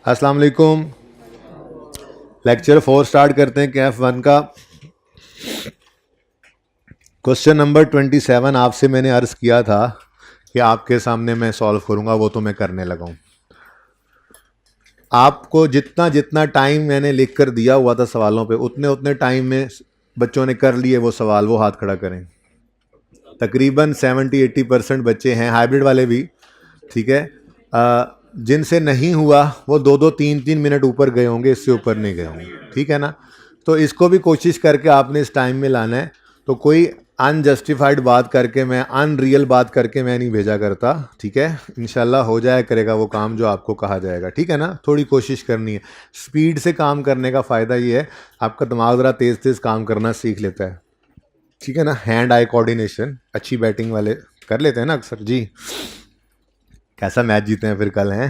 अस्सलाम वालेकुम। Lecture 4 start करते हैं कैफ 1 का। क्वेश्चन नंबर 27 आपसे मैंने अर्ज़ किया था कि आपके सामने मैं सॉल्व करूंगा, वो तो मैं करने लगा हूँ। आपको जितना जितना टाइम मैंने लिख कर दिया हुआ था सवालों पे, उतने उतने टाइम में बच्चों ने कर लिए वो सवाल, वो हाथ खड़ा करें। तकरीबन 70-80% बच्चे हैं, हाइब्रिड वाले भी, ठीक है। जिनसे नहीं हुआ वो 2-2, 3-3 मिनट ऊपर गए होंगे, इससे ऊपर नहीं गए होंगे, ठीक है ना। तो इसको भी कोशिश करके आपने इस टाइम में लाना है। तो कोई अनजस्टिफाइड बात करके, मैं अनरियल बात करके मैं नहीं भेजा करता, ठीक है। इंशाल्लाह हो जाया करेगा वो काम जो आपको कहा जाएगा, ठीक है ना। थोड़ी कोशिश करनी है। स्पीड से काम करने का फ़ायदा ये है, आपका दिमाग ज़रा तेज़ तेज़ काम करना सीख लेता है, ठीक है ना। हैंड आई कोऑर्डिनेशन अच्छी बैटिंग वाले कर लेते हैं ना अक्सर जी। कैसा मैच जीते हैं फिर कल हैं।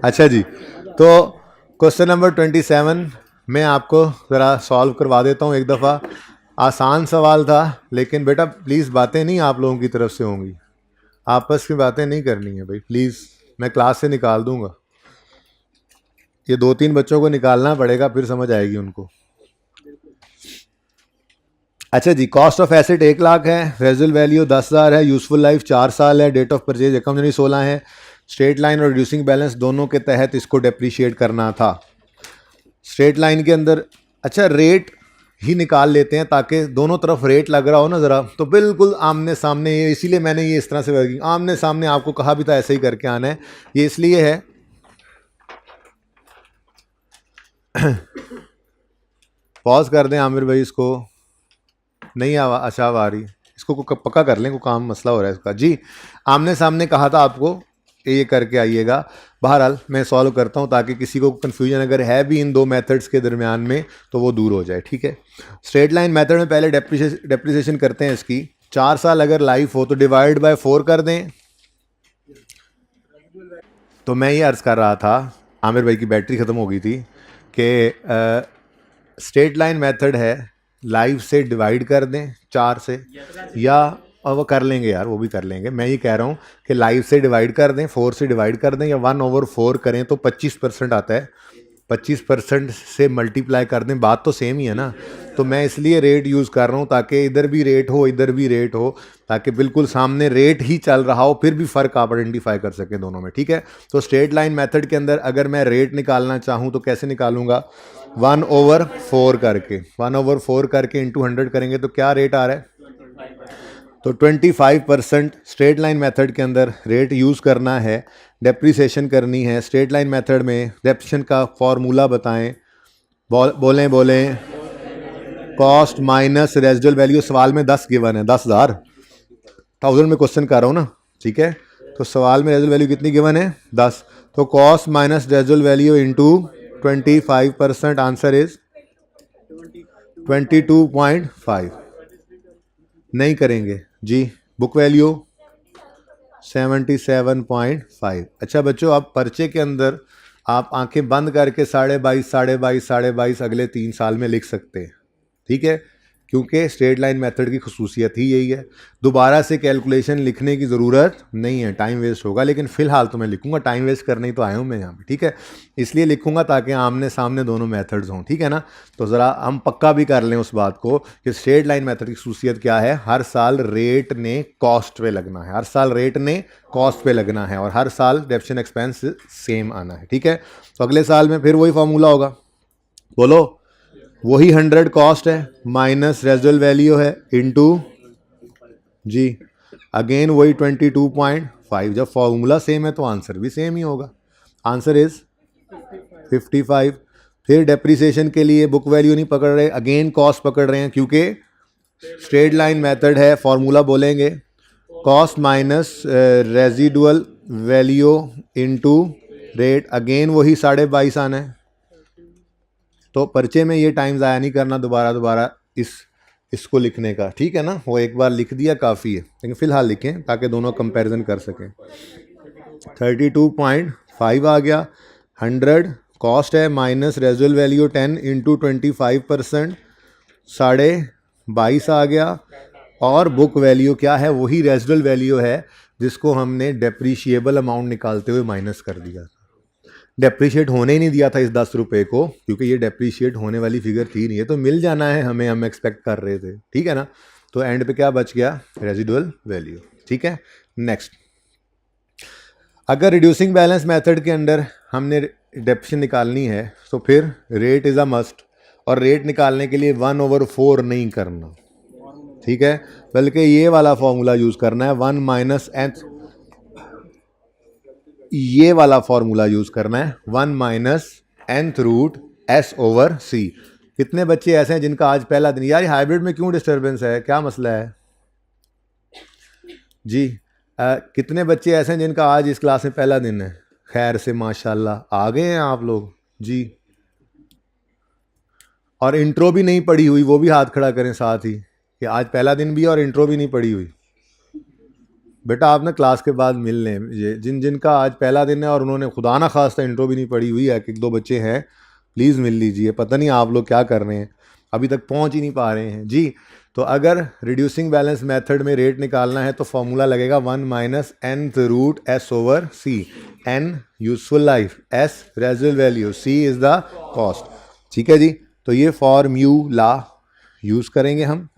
अच्छा जी, तो क्वेश्चन नंबर 27 मैं आपको ज़रा सॉल्व करवा देता हूँ एक दफ़ा। आसान सवाल था, लेकिन बेटा प्लीज़ बातें नहीं आप लोगों की तरफ से होंगी, आपस में बातें नहीं करनी है भाई प्लीज़, मैं क्लास से निकाल दूंगा। ये 2-3 बच्चों को निकालना पड़ेगा, फिर समझ आएगी उनको। अच्छा जी, कॉस्ट ऑफ एसेट 1 लाख है, रेजिडुअल वैल्यू 10,000 है, यूजफुल लाइफ 4 साल है, डेट ऑफ परचेज 1 जनवरी 16 है। स्ट्रेट लाइन और रिड्यूसिंग बैलेंस दोनों के तहत इसको डेप्रीशिएट करना था। स्ट्रेट लाइन के अंदर अच्छा रेट ही निकाल लेते हैं, ताकि दोनों तरफ रेट लग रहा हो ना ज़रा, तो बिल्कुल आमने सामने, ये इसीलिए मैंने ये इस तरह से वर्किंग आमने सामने आपको कहा भी था ऐसे ही करके आना है। ये इसलिए है पॉज कर दें आमिर भाई, इसको नहीं अच्छा आ रही, इसको पक्का कर लें, को काम मसला हो रहा है इसका जी। आमने सामने कहा था आपको, ये करके आइएगा। बहरहाल मैं सॉल्व करता हूँ ताकि किसी को कन्फ्यूजन अगर है भी इन दो मेथड्स के दरमियान में तो वो दूर हो जाए, ठीक है। स्ट्रेट लाइन मेथड में पहले डेप्रिसिएशन करते हैं इसकी। 4 साल अगर लाइफ हो तो डिवाइड बाय 4 कर दें। तो मैं ये अर्ज़ कर रहा था, आमिर भाई की बैटरी ख़त्म हो गई थी, कि स्ट्रेट लाइन मेथड है, लाइफ से डिवाइड कर दें 4 से, या और वो कर लेंगे यार, वो भी कर लेंगे। मैं ये कह रहा हूँ कि लाइफ से डिवाइड कर दें, 4 से डिवाइड कर दें, या 1/4 करें तो 25% आता है, 25% से मल्टीप्लाई कर दें, बात तो सेम ही है ना। तो मैं इसलिए रेट यूज़ कर रहा हूँ ताकि इधर भी रेट हो इधर भी रेट हो, ताकि बिल्कुल सामने रेट ही चल रहा हो, फिर भी फ़र्क आप आइडेंटिफाई कर सकें दोनों में, ठीक है। तो स्ट्रेट लाइन मेथड के अंदर अगर मैं रेट निकालना चाहूँ तो कैसे निकालूंगा, 1/4 करके, 1/4 करके इंटू 100 करेंगे तो क्या रेट आ रहा है, तो 25% स्ट्रेट लाइन मेथड के अंदर रेट यूज़ करना है। डेप्रिसिएशन करनी है स्ट्रेट लाइन मेथड में, डेप्रिसिएशन का फॉर्मूला बताएं। बोलें कॉस्ट माइनस रेजिडुअल वैल्यू। सवाल में 10 गिवन है, 10,000 1000 में क्वेश्चन कर रहा हूँ ना, ठीक है। तो सवाल में रेजिडुअल वैल्यू कितनी गिवन है, 10। तो cost minus residual value into 25%, answer is 22.5। नहीं करेंगे जी। Book value 77.5। अच्छा बच्चों, आप पर्चे के अंदर आप आंखें बंद करके 22.5, 22.5, 22.5 अगले 3 साल में लिख सकते हैं, ठीक है, क्योंकि स्ट्रेट लाइन मेथड की खसूसियत ही यही है। दोबारा से कैलकुलेशन लिखने की ज़रूरत नहीं है, टाइम वेस्ट होगा, लेकिन फ़िलहाल तो मैं लिखूंगा, टाइम वेस्ट करने ही तो आया हूँ मैं यहाँ पे, ठीक है। इसलिए लिखूंगा ताकि आमने सामने दोनों मेथड्स हों, ठीक है ना। तो ज़रा हम पक्का भी कर लें उस बात को कि स्ट्रेट लाइन मेथड की खसूसियत क्या है, हर साल रेट ने कॉस्ट पे लगना है, हर साल रेट ने कॉस्ट पे लगना है, और हर साल डेप्रिसिएशन एक्सपेंस सेम आना है, ठीक है। तो अगले साल में फिर वही फार्मूला होगा, बोलो, वही 100 कॉस्ट है, माइनस रेजिडुअल वैल्यू है, इनटू जी अगेन वही 22.5। जब फॉर्मूला सेम है तो आंसर भी सेम ही होगा, आंसर इज 55। फिर डेप्रिसिएशन के लिए बुक वैल्यू नहीं पकड़ रहे, अगेन कॉस्ट पकड़ रहे हैं, क्योंकि स्ट्रेट लाइन मेथड है। फॉर्मूला बोलेंगे cost minus residual value into rate, again वही 22.5 आना है। तो पर्चे में ये टाइम ज़ाया नहीं करना दोबारा इसको लिखने का, ठीक है ना। वो एक बार लिख दिया काफ़ी है, लेकिन फ़िलहाल लिखें ताकि दोनों कंपैरिजन कर सकें। 32.5 आ गया, 100 कॉस्ट है, माइनस रेजिडुअल वैल्यू 10 इंटू 25%, 22.5 आ गया, और बुक वैल्यू क्या है, वही रेजिडुअल वैल्यू है जिसको हमने डेप्रीशिएबल अमाउंट निकालते हुए माइनस कर दिया था। डेप्रीशिएट होने ही नहीं दिया था इस 10 रुपये को, क्योंकि ये डेप्रीशिएट होने वाली फिगर थी नहीं, ये तो मिल जाना है हमें, हम एक्सपेक्ट कर रहे थे, ठीक है ना। तो एंड पे क्या बच गया, रेजिडुअल वैल्यू, ठीक है। नेक्स्ट, अगर रिड्यूसिंग बैलेंस मेथड के अंदर हमने डेप्शन निकालनी है तो फिर रेट इज़ अ मस्ट, और रेट निकालने के लिए 1/4 नहीं करना, ठीक है, बल्कि ये वाला फॉर्मूला यूज़ करना है, 1 माइनस एन, ये वाला फॉर्मूला यूज़ करना है, 1 माइनस nth रूट S/C। कितने बच्चे ऐसे हैं जिनका आज पहला दिन, यार हाइब्रिड में क्यों डिस्टर्बेंस है, क्या मसला है जी। कितने बच्चे ऐसे हैं जिनका आज इस क्लास में पहला दिन है, खैर से माशाल्लाह आ गए हैं आप लोग जी। और इंट्रो भी नहीं पढ़ी हुई वो भी हाथ खड़ा करें साथ ही, कि आज पहला दिन भी है और इंट्रो भी नहीं पढ़ी हुई। बेटा आप ना क्लास के बाद मिल लें, ये जिन जिनका आज पहला दिन है और उन्होंने खुदा ना खास्ता इंट्रो भी नहीं पढ़ी हुई है, एक दो बच्चे हैं, प्लीज़ मिल लीजिए, पता नहीं आप लोग क्या कर रहे हैं, अभी तक पहुंच ही नहीं पा रहे हैं जी। तो अगर रिड्यूसिंग बैलेंस मेथड में रेट निकालना है तो फॉर्मूला लगेगा 1 minus nth root S/C, n useful life, S residual value, C is the cost, ठीक है जी। तो ये फॉर्मूला यूज़ करेंगे हम।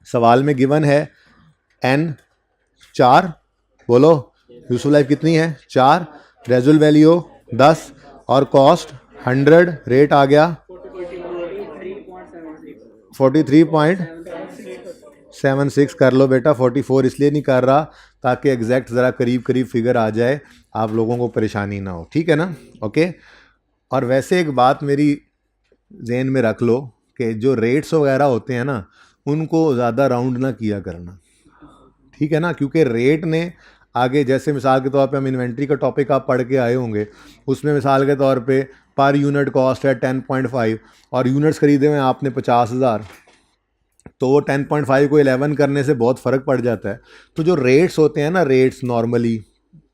सवाल में गिवन है n 4, बोलो यूजफुल लाइफ कितनी है 4, रेजुअल वैल्यू 10 और कॉस्ट 100, रेट आ गया 43.76 कर लो बेटा, 44 इसलिए नहीं कर रहा ताकि एग्जैक्ट ज़रा करीब करीब फिगर आ जाए, आप लोगों को परेशानी ना हो, ठीक है ना, ओके। और वैसे एक बात मेरी जहन में रख लो कि जो रेट्स वगैरह होते हैं ना उनको ज़्यादा राउंड ना किया करना, ठीक है ना, क्योंकि रेट ने आगे, जैसे मिसाल के तौर पे हम इन्वेंट्री का टॉपिक आप पढ़ के आए होंगे, उसमें मिसाल के तौर पे पर यूनिट कॉस्ट है 10.5 और यूनिट्स खरीदे हुए आपने 50,000, तो वो 10.5 को 11 करने से बहुत फ़र्क पड़ जाता है। तो जो रेट्स होते हैं ना, रेट्स नॉर्मली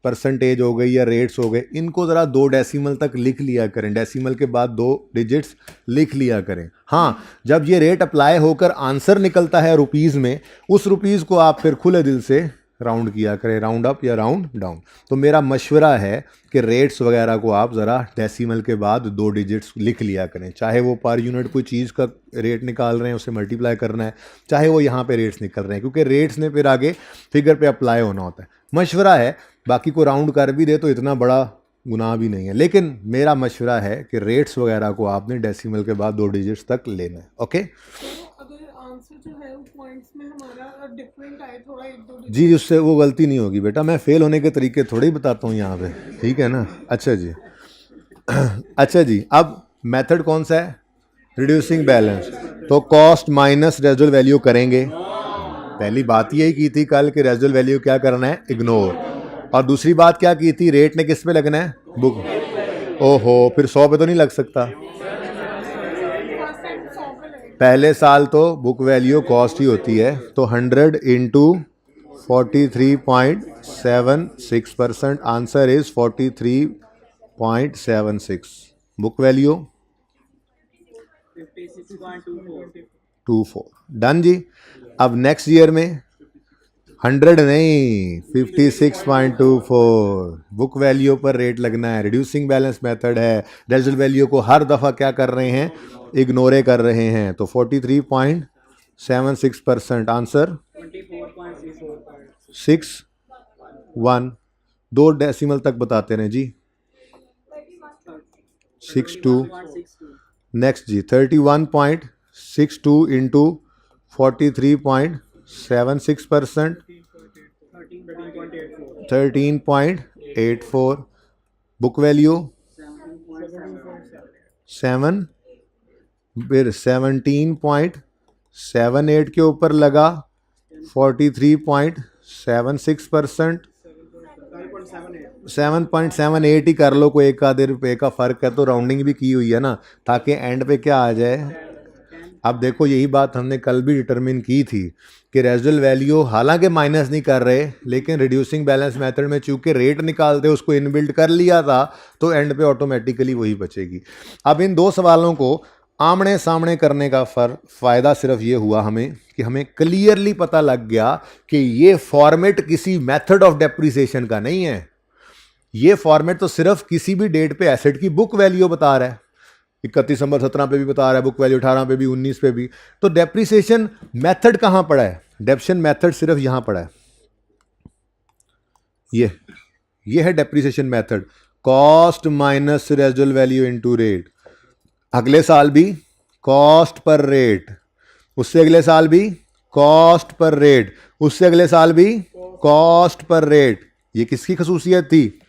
परसेंटेज हो गई या रेट्स हो गए, इनको ज़रा 2 डेसिमल तक लिख लिया करें, डेसिमल के बाद 2 डिजिट्स लिख लिया करें। हाँ, जब ये रेट अप्लाई होकर आंसर निकलता है रुपीज़ में, उस रुपीज़ को आप फिर खुले दिल से राउंड किया करें, राउंड अप या राउंड डाउन। तो मेरा मशवरा है कि रेट्स वगैरह को आप ज़रा डेसिमल के बाद 2 डिजिट्स लिख लिया करें, चाहे वो पर यूनिट कोई चीज़ का रेट निकाल रहे हैं उसे मल्टीप्लाई करना है, चाहे वो यहाँ पे रेट्स निकल रहे हैं, क्योंकि रेट्स ने फिर आगे फिगर पे अप्लाई होना होता है। मशवरा है, बाकी को राउंड कर भी दे तो इतना बड़ा गुनाह भी नहीं है, लेकिन मेरा मशवरा है कि रेट्स वगैरह को आपने डेसिमल के बाद 2 डिजिट्स तक लेना है, ओके। जी, उससे वो गलती नहीं होगी बेटा, मैं फेल होने के तरीके थोड़े ही बताता हूँ यहाँ पे, ठीक है ना। अच्छा जी अच्छा जी, अब मेथड कौन सा है, रिड्यूसिंग बैलेंस, तो कॉस्ट माइनस रेजिडुअल वैल्यू करेंगे। पहली बात यही की थी कल कि रेजिडुअल वैल्यू क्या करना है, इग्नोर। और दूसरी बात क्या की थी, रेट ने किस पे लगना है, बुक। ओहो, फिर 100 पे तो नहीं लग सकता, पहले साल तो बुक वैल्यू कॉस्ट ही होती है, तो 100 into 43.76%, answer is 43.76, book value 56.24, done जी। अब नेक्स्ट ईयर में 100 नहीं 56.24 बुक वैल्यू पर रेट लगना है, रिड्यूसिंग बैलेंस मेथड है, रेजिडुअल वैल्यू को हर दफ़ा क्या कर रहे हैं, इग्नोरे कर रहे हैं, तो 43.76%, आंसर 61, 2 डेसिमल तक बताते रहे जी, 62, नेक्स्ट जी 31.62 इंटू 43.76%, 13.84, बुक वैल्यू 7, फिर 17.78 के ऊपर लगा 43.76%, 7.78 ही कर लो, कोई एक आधे रुपये का फ़र्क है, तो राउंडिंग भी की हुई है ना, ताकि एंड पे क्या आ जाए। अब देखो यही बात हमने कल भी डिटरमिन की थी कि रेजिडुअल वैल्यू हालांकि माइनस नहीं कर रहे, लेकिन रिड्यूसिंग बैलेंस मेथड में चूंकि रेट निकालते उसको इनबिल्ट कर लिया था, तो एंड पे ऑटोमेटिकली वही बचेगी। अब इन 2 सवालों को आमने सामने करने का फ़ायदा सिर्फ ये हुआ हमें कि हमें क्लियरली पता लग गया कि ये फॉर्मेट किसी मेथड ऑफ डेप्रिसिएशन का नहीं है, ये फॉर्मेट तो सिर्फ किसी भी डेट पे एसेट की बुक वैल्यू बता रहा है, 31 दिसंबर 17 पे भी बता रहा है, बुक वैल्यू 18 पे भी, 19 पे भी। तो डेप्रिसिएशन मेथड कहाँ पड़ा है? डेप्शन मेथड सिर्फ यहाँ पड़ा है, ये है depreciation method, cost minus residual value into rate. अगले साल भी कॉस्ट पर रेट, उससे अगले साल भी कॉस्ट पर रेट, उससे अगले साल भी कॉस्ट पर रेट। ये किसकी खसूसियत थी?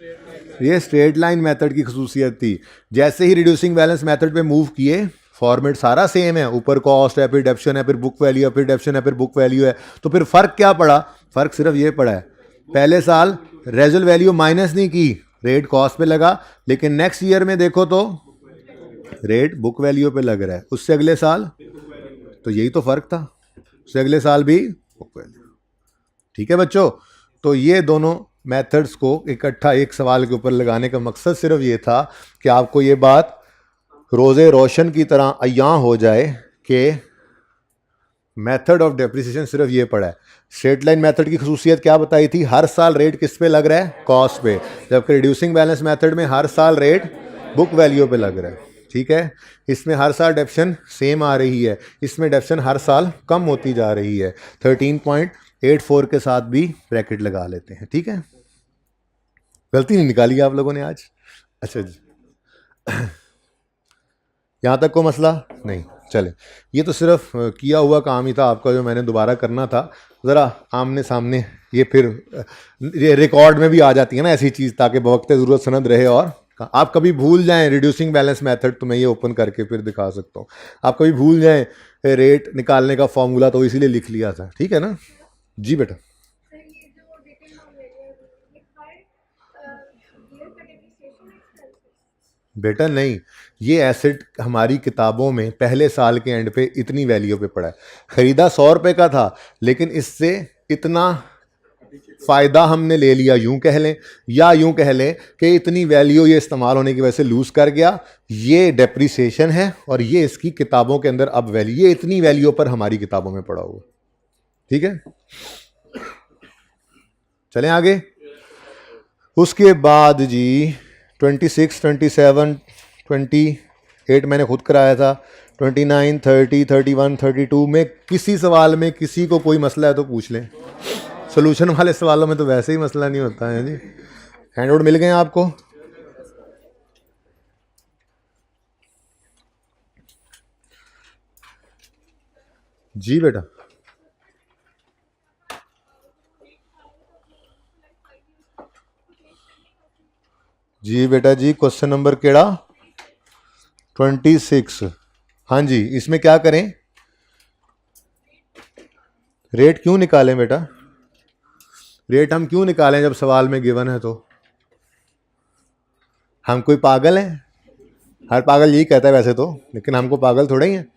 ये स्ट्रेट लाइन मेथड की खसूसियत थी। जैसे ही रिड्यूसिंग बैलेंस मेथड पे मूव किए, फॉर्मेट सारा सेम है, ऊपर कॉस्ट है, फिर डेप्शन है, फिर बुक वैल्यू है, फिर डेप्शन है, फिर बुक वैल्यू है। तो फिर फर्क क्या पड़ा? फर्क सिर्फ ये पड़ा है, पहले साल रेजुअल वैल्यू माइनस नहीं की, रेट कॉस्ट पे लगा, लेकिन नेक्स्ट ईयर में देखो तो रेट बुक वैल्यू पे लग रहा है। उससे अगले साल, तो यही तो फर्क था, उससे अगले साल भी बुक वैल्यू। ठीक है बच्चों, तो ये दोनों मेथड्स को इकट्ठा एक सवाल के ऊपर लगाने का मकसद सिर्फ ये था कि आपको ये बात रोज़े रोशन की तरह अयां हो जाए कि मेथड ऑफ डेप्रिसिएशन सिर्फ ये पड़ा है। स्ट्रेट लाइन मेथड की खसूसियत क्या बताई थी? हर साल रेट किस पे लग रहा है? कॉस्ट पे। जबकि रिड्यूसिंग बैलेंस मेथड में हर साल रेट बुक वैल्यू पे लग रहा है। ठीक है, इसमें हर साल डेप्शन सेम आ रही है, इसमें डेप्शन हर साल कम होती जा रही है। 13.84 के साथ भी ब्रैकेट लगा लेते हैं। ठीक है, गलती नहीं निकाली आप लोगों ने आज? अच्छा जी, यहाँ तक को मसला नहीं। चले, ये तो सिर्फ किया हुआ काम ही था आपका, जो मैंने दोबारा करना था। ज़रा आमने सामने ये फिर ये रिकॉर्ड में भी आ जाती है ना ऐसी चीज़, ताकि बवक्त ज़रूरत सनद रहे। और आप कभी भूल जाएं रिड्यूसिंग बैलेंस मेथड, तो मैं ये ओपन करके फिर दिखा सकता हूँ। आप कभी भूल जाएं रेट निकालने का फॉर्मूला, तो इसीलिए लिख लिया था। ठीक है ना जी बेटा? बेटा नहीं, ये एसेट हमारी किताबों में पहले साल के एंड पे इतनी वैल्यू पे पड़ा है। खरीदा 100 रुपये का था, लेकिन इससे इतना फ़ायदा हमने ले लिया, यूं कह लें, या यूं कह लें कि इतनी वैल्यू ये इस्तेमाल होने की वजह से लूज़ कर गया। ये डेप्रिसिएशन है, और ये इसकी किताबों के अंदर अब वैल्यू, ये इतनी वैल्यू पर हमारी किताबों में पड़ा हुआ। ठीक है, चलें आगे। उसके बाद जी 26, 27, 28 मैंने खुद कराया था, 29, 30, 31, 32 में किसी सवाल में किसी को कोई मसला है तो पूछ लें। सोल्यूशन वाले सवालों में तो वैसे ही मसला नहीं होता है जी। हैंडआउट मिल गए आपको? जी बेटा, जी बेटा जी, क्वेश्चन नंबर केड़ा? 26। हाँ जी, इसमें क्या करें? रेट क्यों निकालें बेटा? रेट हम क्यों निकालें जब सवाल में गिवन है? तो हम कोई पागल हैं? हर पागल यही कहता है वैसे तो, लेकिन हमको पागल थोड़ा ही है।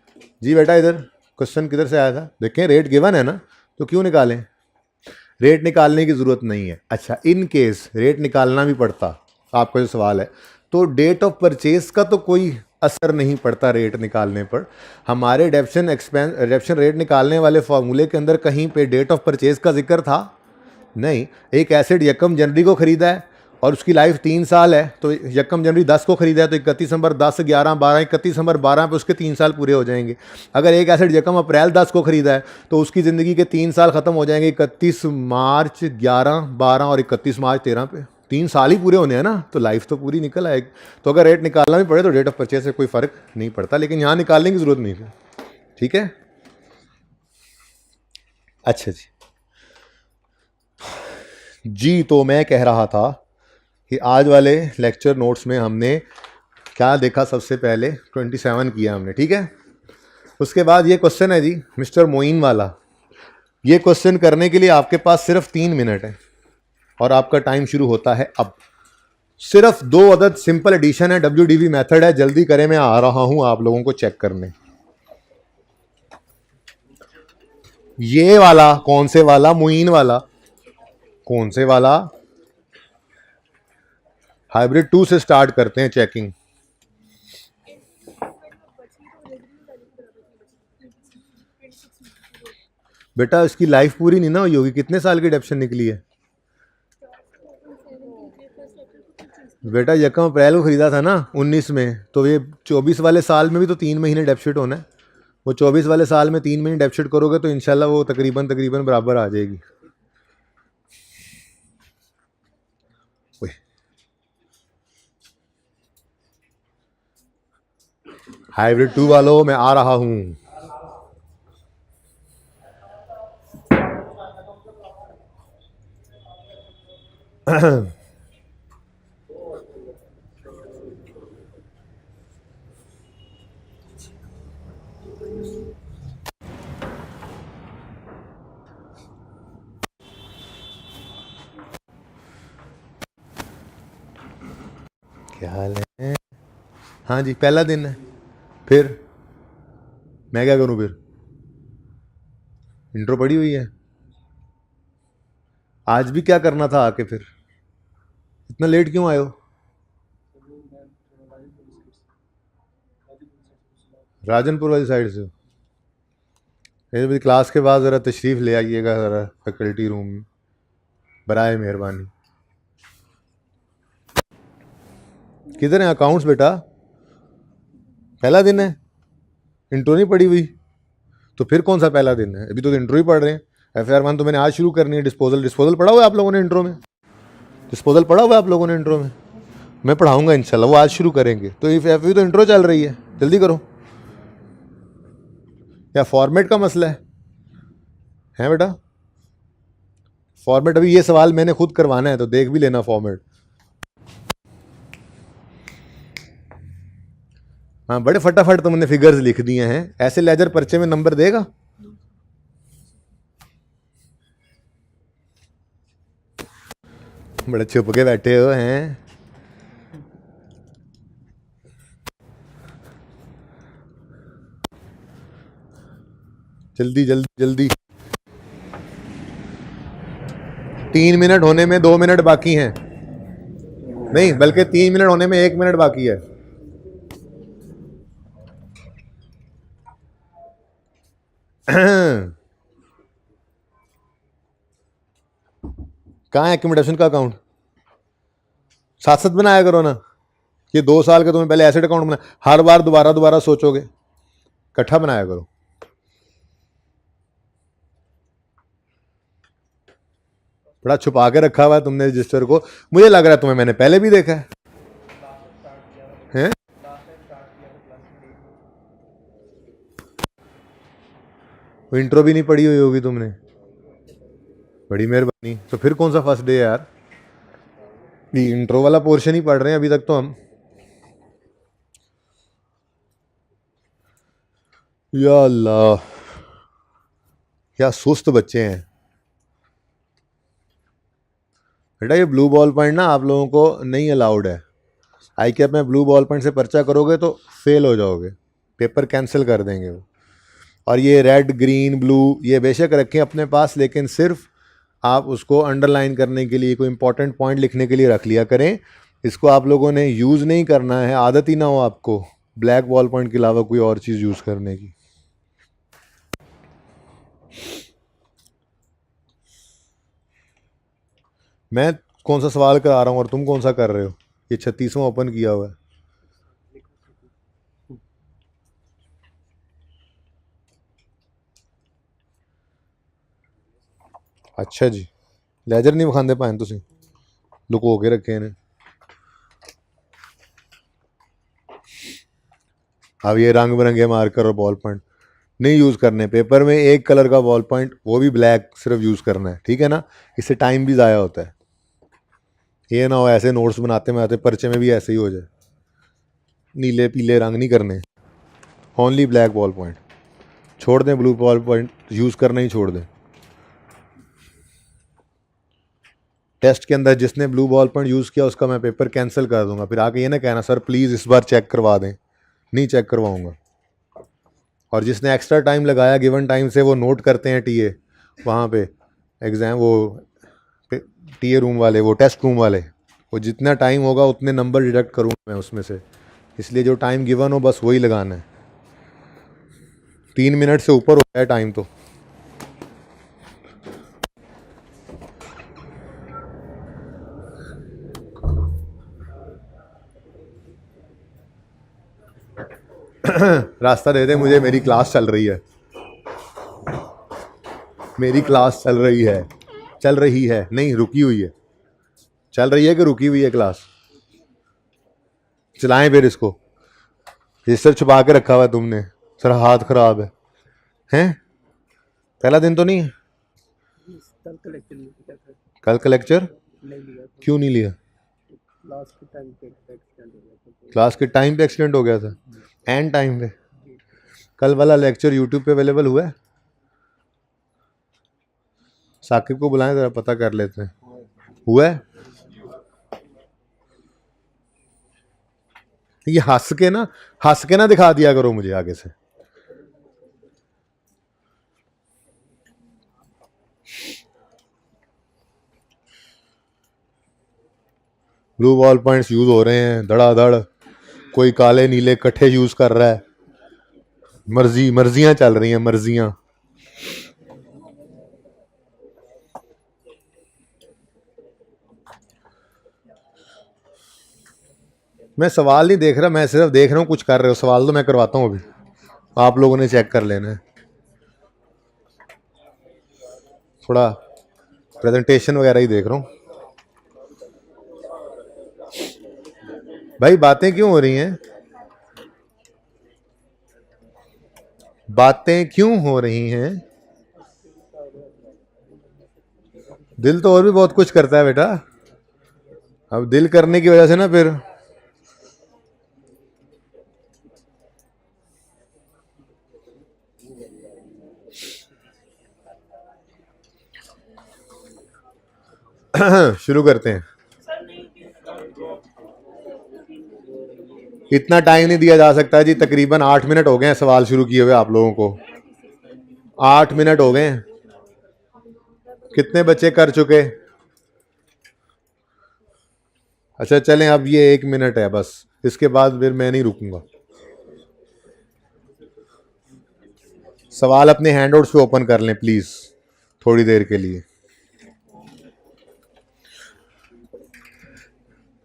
जी बेटा, इधर क्वेश्चन किधर से आया था? देखें, रेट गिवन है ना, तो क्यों निकालें? रेट निकालने की ज़रूरत नहीं है। अच्छा, इन केस रेट निकालना भी पड़ता, आपका जो सवाल है, तो डेट ऑफ परचेज का तो कोई असर नहीं पड़ता रेट निकालने पर। हमारे डेप्शन रेट निकालने वाले फॉर्मूले के अंदर कहीं पे डेट ऑफ परचेज का जिक्र था? नहीं। एक एसेट 1 जनवरी को ख़रीदा है और उसकी लाइफ 3 साल है, तो 1 जनवरी 10 को ख़रीदा है, तो 31 दिसंबर 10, 11, 12, 31 दिसंबर 12 पे उसके 3 साल पूरे हो जाएंगे। अगर एक एसेट 1 अप्रैल 10 को ख़रीदा है, तो उसकी ज़िंदगी के 3 साल ख़त्म हो जाएंगे 31 मार्च 11, 12 और 31 मार्च 13 पे। 3 साल ही पूरे होने हैं ना, तो लाइफ तो पूरी निकल आएगी। तो अगर रेट निकालना भी पड़े तो डेट ऑफ परचेज से कोई फ़र्क नहीं पड़ता, लेकिन यहाँ निकालने की ज़रूरत नहीं है। ठीक है, अच्छा जी, तो मैं कह रहा था कि आज वाले लेक्चर नोट्स में हमने क्या देखा? सबसे पहले 27 किया हमने। ठीक है, उसके बाद ये क्वेश्चन है जी मिस्टर मोइन वाला। ये क्वेश्चन करने के लिए आपके पास सिर्फ 3 मिनट है, और आपका टाइम शुरू होता है अब। सिर्फ 2 अदद सिंपल एडिशन है, WDV मेथड है। जल्दी करें, मैं आ रहा हूं आप लोगों को चेक करने। ये वाला कौन से वाला? मोइन वाला। कौन से वाला? हाइब्रिड 2 से स्टार्ट करते हैं चेकिंग। बेटा, इसकी लाइफ पूरी नहीं ना हुई होगी, कितने साल की डेप्शन निकली है? बेटा 1 अप्रैल को ख़रीदा था ना 19 में, तो ये 24 वाले साल में भी तो 3 महीने डेफिसिट होना है। वो 24 वाले साल में 3 महीने डेफिसिट करोगे तो इंशाल्लाह वो तकरीबन तकरीबन बराबर आ जाएगी। हाइब्रिड 2 वालों मैं आ रहा हूँ। क्या हाल है? हाँ जी, पहला दिन है। फिर मैं क्या करूँ? फिर इंट्रो पड़ी हुई है। आज भी क्या करना था आके? फिर इतना लेट क्यों आए हो? राजनपुर वाली साइड से? मेरी क्लास के बाद ज़रा तशरीफ़ ले आइएगा ज़रा फैकल्टी रूम में, बराए मेहरबानी। किधर है अकाउंट्स बेटा? पहला दिन है, इंट्रो नहीं पड़ी हुई, तो फिर कौन सा पहला दिन है? अभी तो इंट्रो ही पढ़ रहे हैं। FR1 तो मैंने आज शुरू करनी है। डिस्पोजल पढ़ा हुआ है आप लोगों ने इंट्रो में? डिस्पोजल पढ़ा हुआ है आप लोगों ने इंट्रो में? मैं पढ़ाऊंगा इंशाल्लाह, वो आज शुरू करेंगे। तो FV तो इंट्रो चल रही है, जल्दी करो। या फॉर्मेट का मसला है बेटा? फॉर्मेट अभी ये सवाल मैंने खुद करवाना है, तो देख भी लेना फॉर्मेट। हाँ, बड़े फटाफट तुमने फिगर्स लिख दिए हैं। ऐसे लेजर पर्चे में नंबर देगा? बड़े छुप के बैठे हो हैं। जल्दी जल्दी जल्दी। 3 मिनट होने में 2 मिनट बाकी हैं। नहीं, बल्कि 3 मिनट होने में 1 मिनट बाकी है। कहाँ है एक्यूमुलेशन का अकाउंट? साथ साथ बनाया करो ना। ये 2 साल का तुम्हें पहले एसेट अकाउंट बना, हर बार दोबारा दोबारा सोचोगे, इकट्ठा बनाया करो। बड़ा छुपा के रखा हुआ है तुमने रजिस्टर को। मुझे लग रहा है तुम्हें मैंने पहले भी देखा है। हैं? इंट्रो भी नहीं पढ़ी हुई होगी तुमने। बड़ी मेहरबानी। तो फिर कौन सा फर्स्ट डे है यार? ये इंट्रो वाला पोर्शन ही पढ़ रहे हैं अभी तक तो हम। या अल्लाह, क्या सुस्त बच्चे हैं। बेटा ये ब्लू बॉल पॉइंट ना आप लोगों को नहीं अलाउड है। आई कैप में ब्लू बॉल पॉइंट से पर्चा करोगे तो फेल हो जाओगे, पेपर कैंसिल कर देंगे वो। और ये रेड ग्रीन ब्लू ये बेशक रखें अपने पास, लेकिन सिर्फ आप उसको अंडरलाइन करने के लिए, कोई इंपॉर्टेंट पॉइंट लिखने के लिए रख लिया करें। इसको आप लोगों ने यूज़ नहीं करना है, आदत ही ना हो आपको ब्लैक बॉल पॉइंट के अलावा कोई और चीज़ यूज़ करने की। मैं कौन सा सवाल करा रहा हूँ और तुम कौन सा कर रहे हो? ये 36वां ओपन किया हुआ है। अच्छा जी, लेजर नहीं विखाते पाए तुम, लुको के रखे ने। अब ये रंग बिरंगे मार्कर और बॉल पॉइंट नहीं यूज़ करने। पेपर में एक कलर का बॉल पॉइंट, वो भी ब्लैक, सिर्फ यूज़ करना है, ठीक है ना? इससे टाइम भी ज़ाया होता है। ये ना हो ऐसे नोट्स बनाते पर्चे में भी ऐसे ही हो जाए। नीले पीले रंग नहीं करने, ओनली ब्लैक बॉल पॉइंट। छोड़ दें ब्लू बॉल पॉइंट, यूज़ करना ही छोड़ दें। टेस्ट के अंदर जिसने ब्लू बॉल पॉइंट यूज़ किया उसका मैं पेपर कैंसिल कर दूंगा। फिर आके ये ना कहना सर प्लीज़ इस बार चेक करवा दें, नहीं चेक करवाऊंगा। और जिसने एक्स्ट्रा टाइम लगाया गिवन टाइम से, वो नोट करते हैं टीए वहाँ पे एग्ज़ाम, वो टीए रूम वाले, वो टेस्ट रूम वाले, वो जितना टाइम होगा उतने नंबर डिडक्ट करूँगा मैं उसमें से। इसलिए जो टाइम गिवन हो बस वही लगाना है। 3 मिनट से ऊपर हो गया टाइम तो। रास्ता दे दे मुझे, मेरी क्लास चल रही है, मेरी क्लास चल रही है, चल रही है नहीं रुकी हुई है, चल रही है कि रुकी हुई है क्लास? चलाएं फिर इसको, रजिस्टर छुपा के रखा हुआ है तुमने, सर हाथ खराब है हैं? पहला दिन तो नहीं है? कल का लेक्चर क्यों नहीं लिया? क्लास के टाइम पे एक्सीडेंट हो गया था, एंड टाइम पे। कल वाला लेक्चर यूट्यूब पे अवेलेबल हुआ है? साकिब को बुलाएं जरा, पता कर लेते हैं हुआ है। ये हंस के ना दिखा दिया करो मुझे आगे से। ब्लू बॉल पॉइंट्स यूज हो रहे हैं धड़ाधड़, कोई काले नीले कट्ठे यूज कर रहा है, मर्जियां चल रही हैं, मर्जियां। मैं सवाल नहीं देख रहा, मैं सिर्फ देख रहा हूँ कुछ कर रहे हो। सवाल तो मैं करवाता हूँ, अभी आप लोगों ने चेक कर लेना है। थोड़ा प्रेजेंटेशन वगैरह ही देख रहा हूँ। भाई बातें क्यों हो रही हैं? बातें क्यों हो रही हैं? दिल तो और भी बहुत कुछ करता है बेटा, अब दिल करने की वजह से ना फिर शुरू करते हैं। इतना टाइम नहीं दिया जा सकता जी, तकरीबन 8 मिनट हो गए हैं सवाल शुरू किए हुए आप लोगों को, 8 मिनट हो गए हैं। कितने बच्चे कर चुके? अच्छा चलें, अब ये 1 मिनट है बस, इसके बाद फिर मैं नहीं रुकूंगा। सवाल अपने हैंडआउट्स पे ओपन कर लें प्लीज, थोड़ी देर के लिए।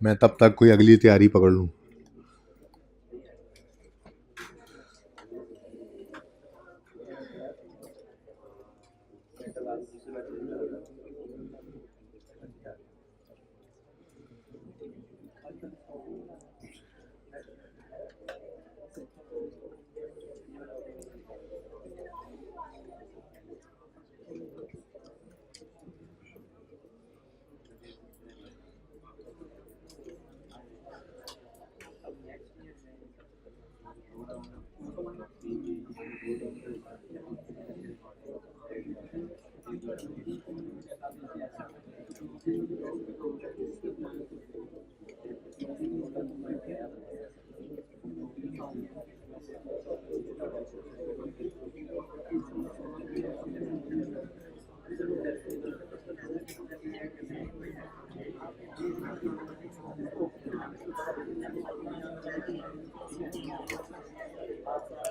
मैं तब तक कोई अगली तैयारी पकड़ लूं।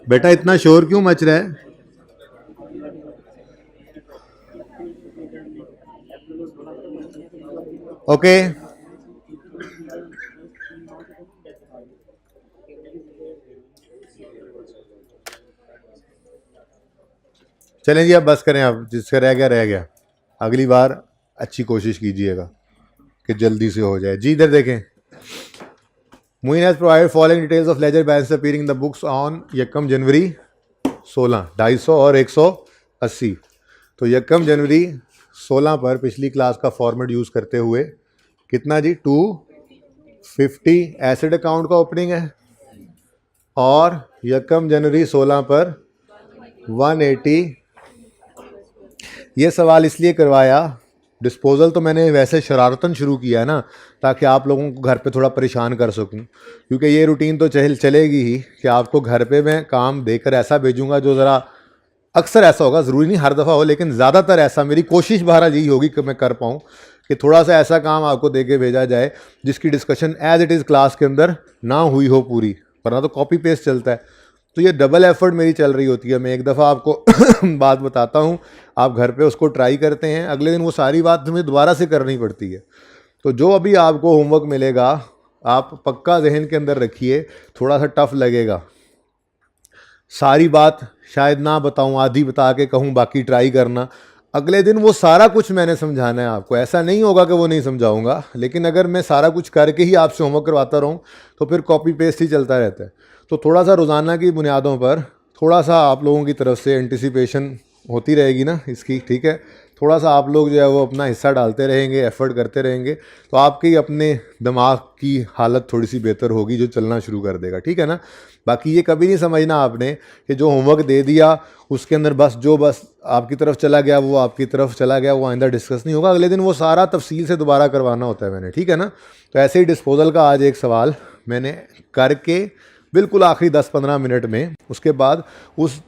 बेटा इतना शोर क्यों मच रहा है? ओके चलें जी, अब बस करें, अब जिसका रह गया। अगली बार अच्छी कोशिश कीजिएगा कि जल्दी से हो जाए। जी इधर देखें, Moin has provided following details of ledger balance appearing in the books on यकम जनवरी 16, 250 और 180। तो यकम जनवरी 16 पर पिछली क्लास का फॉर्मेट यूज़ करते हुए कितना जी, 250 एसिड अकाउंट का ओपनिंग है, और यकम जनवरी 16 पर 180। ये सवाल इसलिए करवाया, डिस्पोजल तो मैंने वैसे शरारतन शुरू किया है ना, ताकि आप लोगों को घर पे थोड़ा परेशान कर सकूं, क्योंकि ये रूटीन तो चलेगी ही कि आपको घर पे मैं काम देकर ऐसा भेजूंगा जो ज़रा, अक्सर ऐसा होगा, ज़रूरी नहीं हर दफ़ा हो, लेकिन ज़्यादातर ऐसा, मेरी कोशिश बहरहाल यही होगी कि मैं कर पाऊँ कि थोड़ा सा ऐसा काम आपको दे के भेजा जाए जिसकी discussion as it is class के अंदर ना हुई हो पूरी, वरना तो कॉपी पेस्ट चलता है। तो ये डबल एफर्ट मेरी चल रही होती है। मैं एक दफ़ा आपको बात बताता हूँ, आप घर पे उसको ट्राई करते हैं, अगले दिन वो सारी बात तुम्हें दोबारा से करनी पड़ती है। तो जो अभी आपको होमवर्क मिलेगा, आप पक्का जहन के अंदर रखिए, थोड़ा सा टफ लगेगा, सारी बात शायद ना बताऊं, आधी बता के कहूं, बाकी ट्राई करना। अगले दिन वो सारा कुछ मैंने समझाना है आपको। ऐसा नहीं होगा कि वो नहीं समझाऊंगा, लेकिन अगर मैं सारा कुछ करके ही आपसे होमवर्क करवाता रहूं तो फिर कॉपी पेस्ट ही चलता रहता है। तो थोड़ा सा रोज़ाना की बुनियादों पर थोड़ा सा आप लोगों की तरफ से एंटिसिपेशन होती रहेगी ना इसकी, ठीक है। थोड़ा सा आप लोग जो है वो अपना हिस्सा डालते रहेंगे, एफर्ट करते रहेंगे, तो आपके अपने दिमाग की हालत थोड़ी सी बेहतर होगी, जो चलना शुरू कर देगा, ठीक है ना। बाकी ये कभी नहीं समझना आपने कि जो होमवर्क दे दिया उसके अंदर बस आपकी तरफ चला गया, वो आपकी तरफ चला गया, वो आइंदा डिस्कस नहीं होगा। अगले दिन वो सारा तफसील से दोबारा करवाना होता है मैंने, ठीक है ना। तो ऐसे ही डिस्पोजल का आज एक सवाल मैंने करके बिल्कुल आखिरी 10-15 मिनट में, उसके बाद उस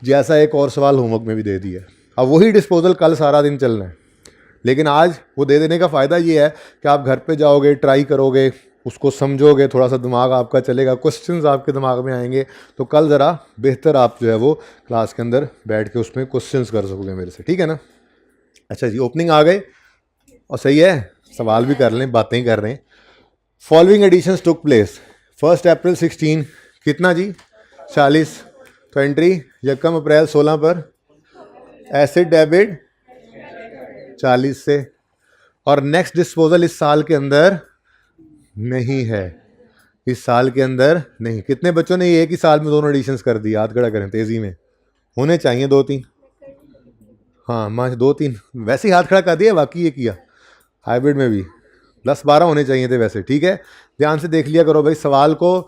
जैसा एक और सवाल होमवर्क में भी दे दिया। अब वही डिस्पोजल कल सारा दिन चलना है, लेकिन आज वो दे देने का फ़ायदा ये है कि आप घर पे जाओगे, ट्राई करोगे, उसको समझोगे, थोड़ा सा दिमाग आपका चलेगा, क्वेश्चंस आपके दिमाग में आएंगे, तो कल ज़रा बेहतर आप जो है वो क्लास के अंदर बैठ के उसमें क्वेश्चंस कर सकोगे मेरे से, ठीक है ना। अच्छा जी, ओपनिंग आ गए और सही है, सवाल भी कर लें, बातें ही कर रहे हैं। फॉलोइंग एडिशंस टुक प्लेस 1 अप्रैल 16, कितना जी 40। तो एंट्री 1 अप्रैल 16 पर एसिड डेबिट 40 से, और नेक्स्ट डिस्पोजल इस साल के अंदर नहीं है, इस साल के अंदर नहीं। कितने बच्चों ने एक ही साल में दोनों एडिशंस कर दी? हाथ खड़ा करें तेजी में, होने चाहिए 2-3। हाँ माँ 2-3 वैसे ही हाथ खड़ा कर दिया, बाकी ये किया हाइब्रिड में भी 10-12 होने चाहिए थे वैसे, ठीक है। ध्यान से देख लिया करो भाई, सवाल को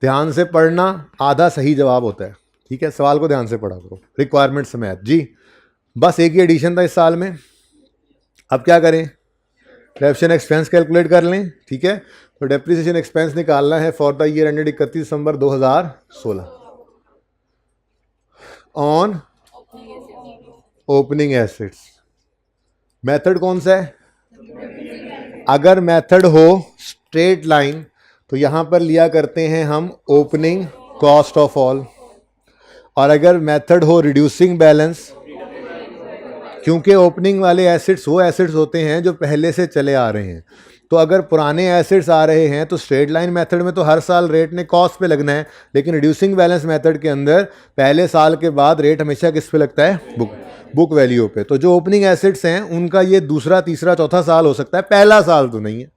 ध्यान से पढ़ना आधा सही जवाब होता है, ठीक है। सवाल को ध्यान से पढ़ा करो, रिक्वायरमेंट समेत जी। बस एक ही एडिशन था इस साल में। अब क्या करें? डेप्रिसिएशन एक्सपेंस कैलकुलेट कर लें, ठीक है। तो डेप्रिसिएशन एक्सपेंस निकालना है for the year ended 31 December 2016 on opening assets. Method कौन सा है? अगर मेथड हो स्ट्रेट लाइन तो यहां पर लिया करते हैं हम ओपनिंग कॉस्ट ऑफ ऑल, और अगर मेथड हो रिड्यूसिंग बैलेंस, क्योंकि ओपनिंग वाले एसेट्स वो एसेट्स होते हैं जो पहले से चले आ रहे हैं। तो अगर पुराने एसेट्स आ रहे हैं तो स्ट्रेट लाइन मेथड में तो हर साल रेट ने कॉस्ट पे लगना है, लेकिन रिड्यूसिंग बैलेंस मेथड के अंदर पहले साल के बाद रेट हमेशा किस पे लगता है? बुक वैल्यू पे। तो जो ओपनिंग एसेट्स हैं उनका ये दूसरा, तीसरा, चौथा साल हो सकता है, पहला साल तो नहीं है।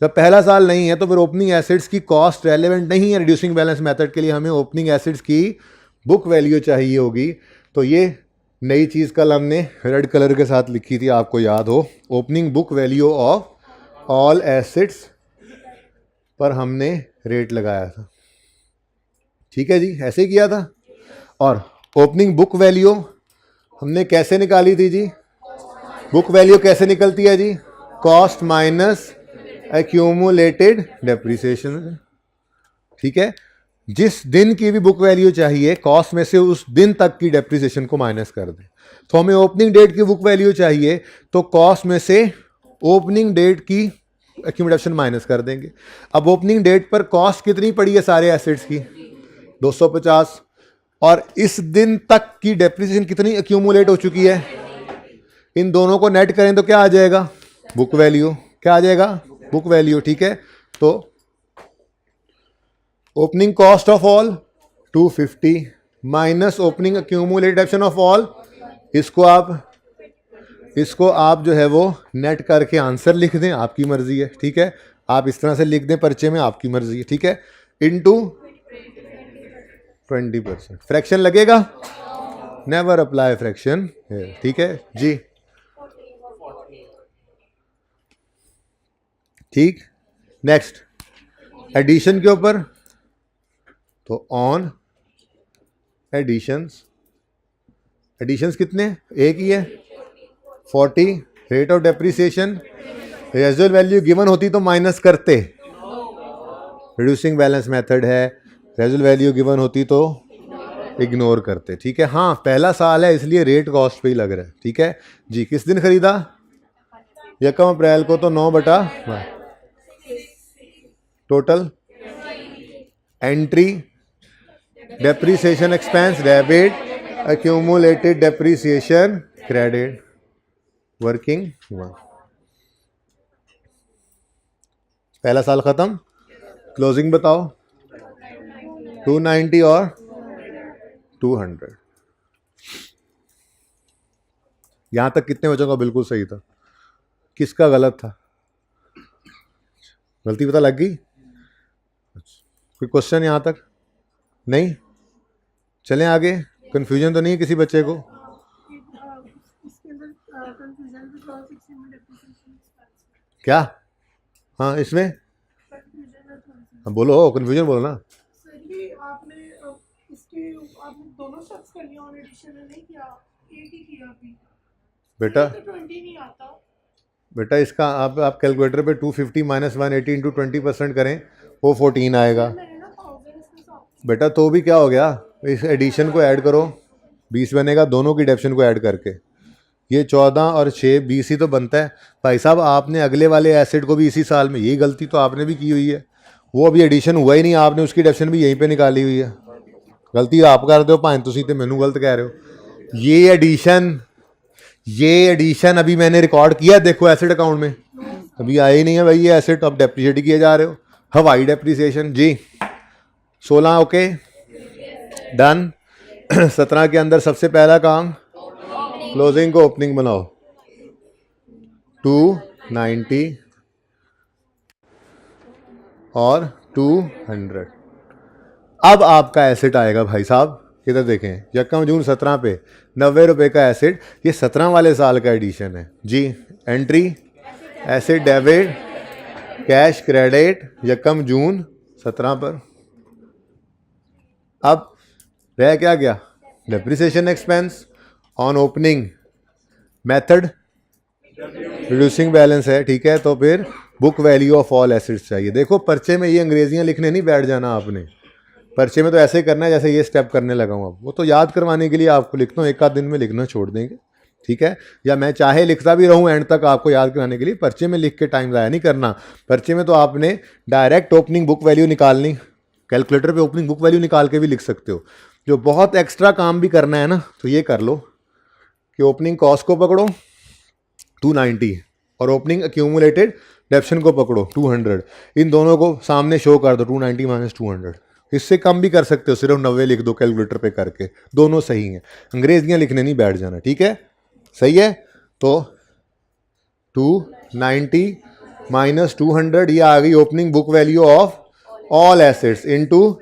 जब पहला साल नहीं है तो फिर ओपनिंग एसेट्स की कॉस्ट रेलेवेंट नहीं है रिड्यूसिंग बैलेंस मेथड के लिए। हमें ओपनिंग एसेट्स की बुक वैल्यू चाहिए होगी। तो ये नई चीज़ कल हमने रेड कलर के साथ लिखी थी, आपको याद हो, opening book value of all assets पर हमने रेट लगाया था, ठीक है जी, ऐसे ही किया था। और ओपनिंग बुक वैल्यू हमने कैसे निकाली थी जी? बुक वैल्यू कैसे निकलती है जी? कॉस्ट माइनस एक्यूमुलेटेड डेप्रिसिएशन, ठीक है। जिस दिन की भी बुक वैल्यू चाहिए, कॉस्ट में से उस दिन तक की डेप्रिसिएशन को माइनस कर दें। तो हमें ओपनिंग डेट की बुक वैल्यू चाहिए, तो कॉस्ट में से ओपनिंग डेट की एक्यूमुलेशन माइनस कर देंगे। अब ओपनिंग डेट पर कॉस्ट कितनी पड़ी है सारे एसेट्स की? 250, और इस दिन तक की डेप्रिसिएशन कितनी एक्यूमुलेट हो चुकी है? इन दोनों को नेट करें तो क्या आ जाएगा? Book value. क्या आ जाएगा? बुक वैल्यू, ठीक है। तो opening cost of all 250 minus opening accumulated depreciation of all, इसको आप जो है वो नेट करके आंसर लिख दें, आपकी मर्जी है, ठीक है। आप इस तरह से लिख दें पर्चे में, आपकी मर्जी है, ठीक है। इनटू 20%। फ्रैक्शन लगेगा? नेवर अप्लाई फ्रैक्शन, ठीक है जी, ठीक। नेक्स्ट एडिशन के ऊपर, तो ऑन एडिशंस कितने? एक ही है 40। Rate of depreciation, residual value given होती तो माइनस करते, रिड्यूसिंग बैलेंस मेथड है, रेजिडुअल वैल्यू गिवन होती तो इग्नोर करते, ठीक है। हाँ पहला साल है इसलिए रेट कॉस्ट पे ही लग रहा है, ठीक है जी। किस दिन खरीदा? 1 अप्रैल को, तो 9/12। Total entry depreciation expense debit, accumulated depreciation credit, working 1। पहला साल खत्म, क्लोजिंग बताओ। 290 और 200। यहाँ तक कितने बच्चों का बिल्कुल सही था, किसका गलत था? गलती पता लग गई? कोई क्वेश्चन यहाँ तक नहीं? चलें आगे। कंफ्यूजन तो नहीं है किसी बच्चे को? क्या? हाँ इसमें हाँ, बोलो कंफ्यूजन बोलो ना। बेटा बेटा इसका आप कैलकुलेटर पे 250 माइनस 180 इंटू 20% करें, वो 14 आएगा। बेटा तो भी क्या हो गया, इस एडिशन को ऐड करो, 20 बनेगा दोनों की डेप्शन को ऐड करके। ये 14 और 6 20 ही तो बनता है। भाई साहब आपने अगले वाले एसिड को भी इसी साल में, यही गलती तो आपने भी की हुई है। वो अभी एडिशन हुआ ही नहीं, आपने उसकी डेप्शन भी यहीं पे निकाली हुई है। गलती आप कर दो भाएं तुसी ते मैनू गलत कह रहे हो। ये एडिशन अभी मैंने रिकॉर्ड किया, देखो एसिड अकाउंट में अभी आया ही नहीं है भाई ये एसिड, अब डेप्रिशिएट किए जा रहे हो। हवाई डेप्रिसिएशन जी 16 ओके डन। 17 के अंदर सबसे पहला काम क्लोजिंग को ओपनिंग बनाओ 290 और 200। अब आपका एसेट आएगा भाई साहब, इधर देखें, यकम जून 17 पे 90 रुपये का एसेट, ये 17 वाले साल का एडिशन है जी। Entry asset debit cash credit यकम जून 17 पर। अब रह क्या गया, depreciation expense on opening, method reducing balance है, ठीक है। तो फिर book value of all assets चाहिए। देखो पर्चे में ये अंग्रेजियां लिखने नहीं बैठ जाना आपने, पर्चे में तो ऐसे करना है जैसे ये स्टेप करने लगा हूँ। अब वो तो याद करवाने के लिए आपको लिखता हूँ, एक आध दिन में लिखना छोड़ देंगे, ठीक है। या मैं चाहे लिखता भी रहूँ एंड तक आपको याद कराने के लिए, पर्चे में लिख के टाइम ज़ाया नहीं करना। पर्चे में तो आपने डायरेक्ट ओपनिंग बुक वैल्यू निकालनी, कैलकुलेटर पे ओपनिंग बुक वैल्यू निकाल के भी लिख सकते हो। जो बहुत एक्स्ट्रा काम भी करना है ना, तो ये कर लो कि ओपनिंग कॉस्ट को पकड़ो 290 और ओपनिंग एक्यूमुलेटेड डेप्शन को पकड़ो 200, इन दोनों को सामने शो कर दो 290 माइनस 200। इससे कम भी कर सकते हो, सिर्फ 90 लिख दो कैलकुलेटर पे करके, दोनों सही हैं। अंग्रेजियां लिखने नहीं बैठ जाना, ठीक है, सही है। तो 290 माइनस 200 ये आ गई opening book value of all assets into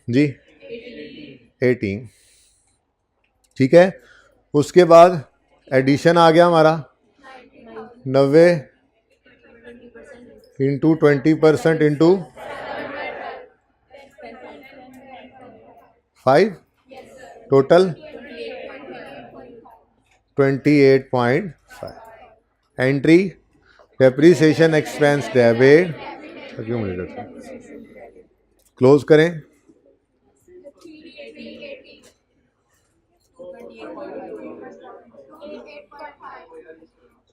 जी 18, ठीक है। उसके बाद एडिशन आ गया हमारा 90 into 20% into 5, total 28.5। Entry depreciation expense debit, close करें।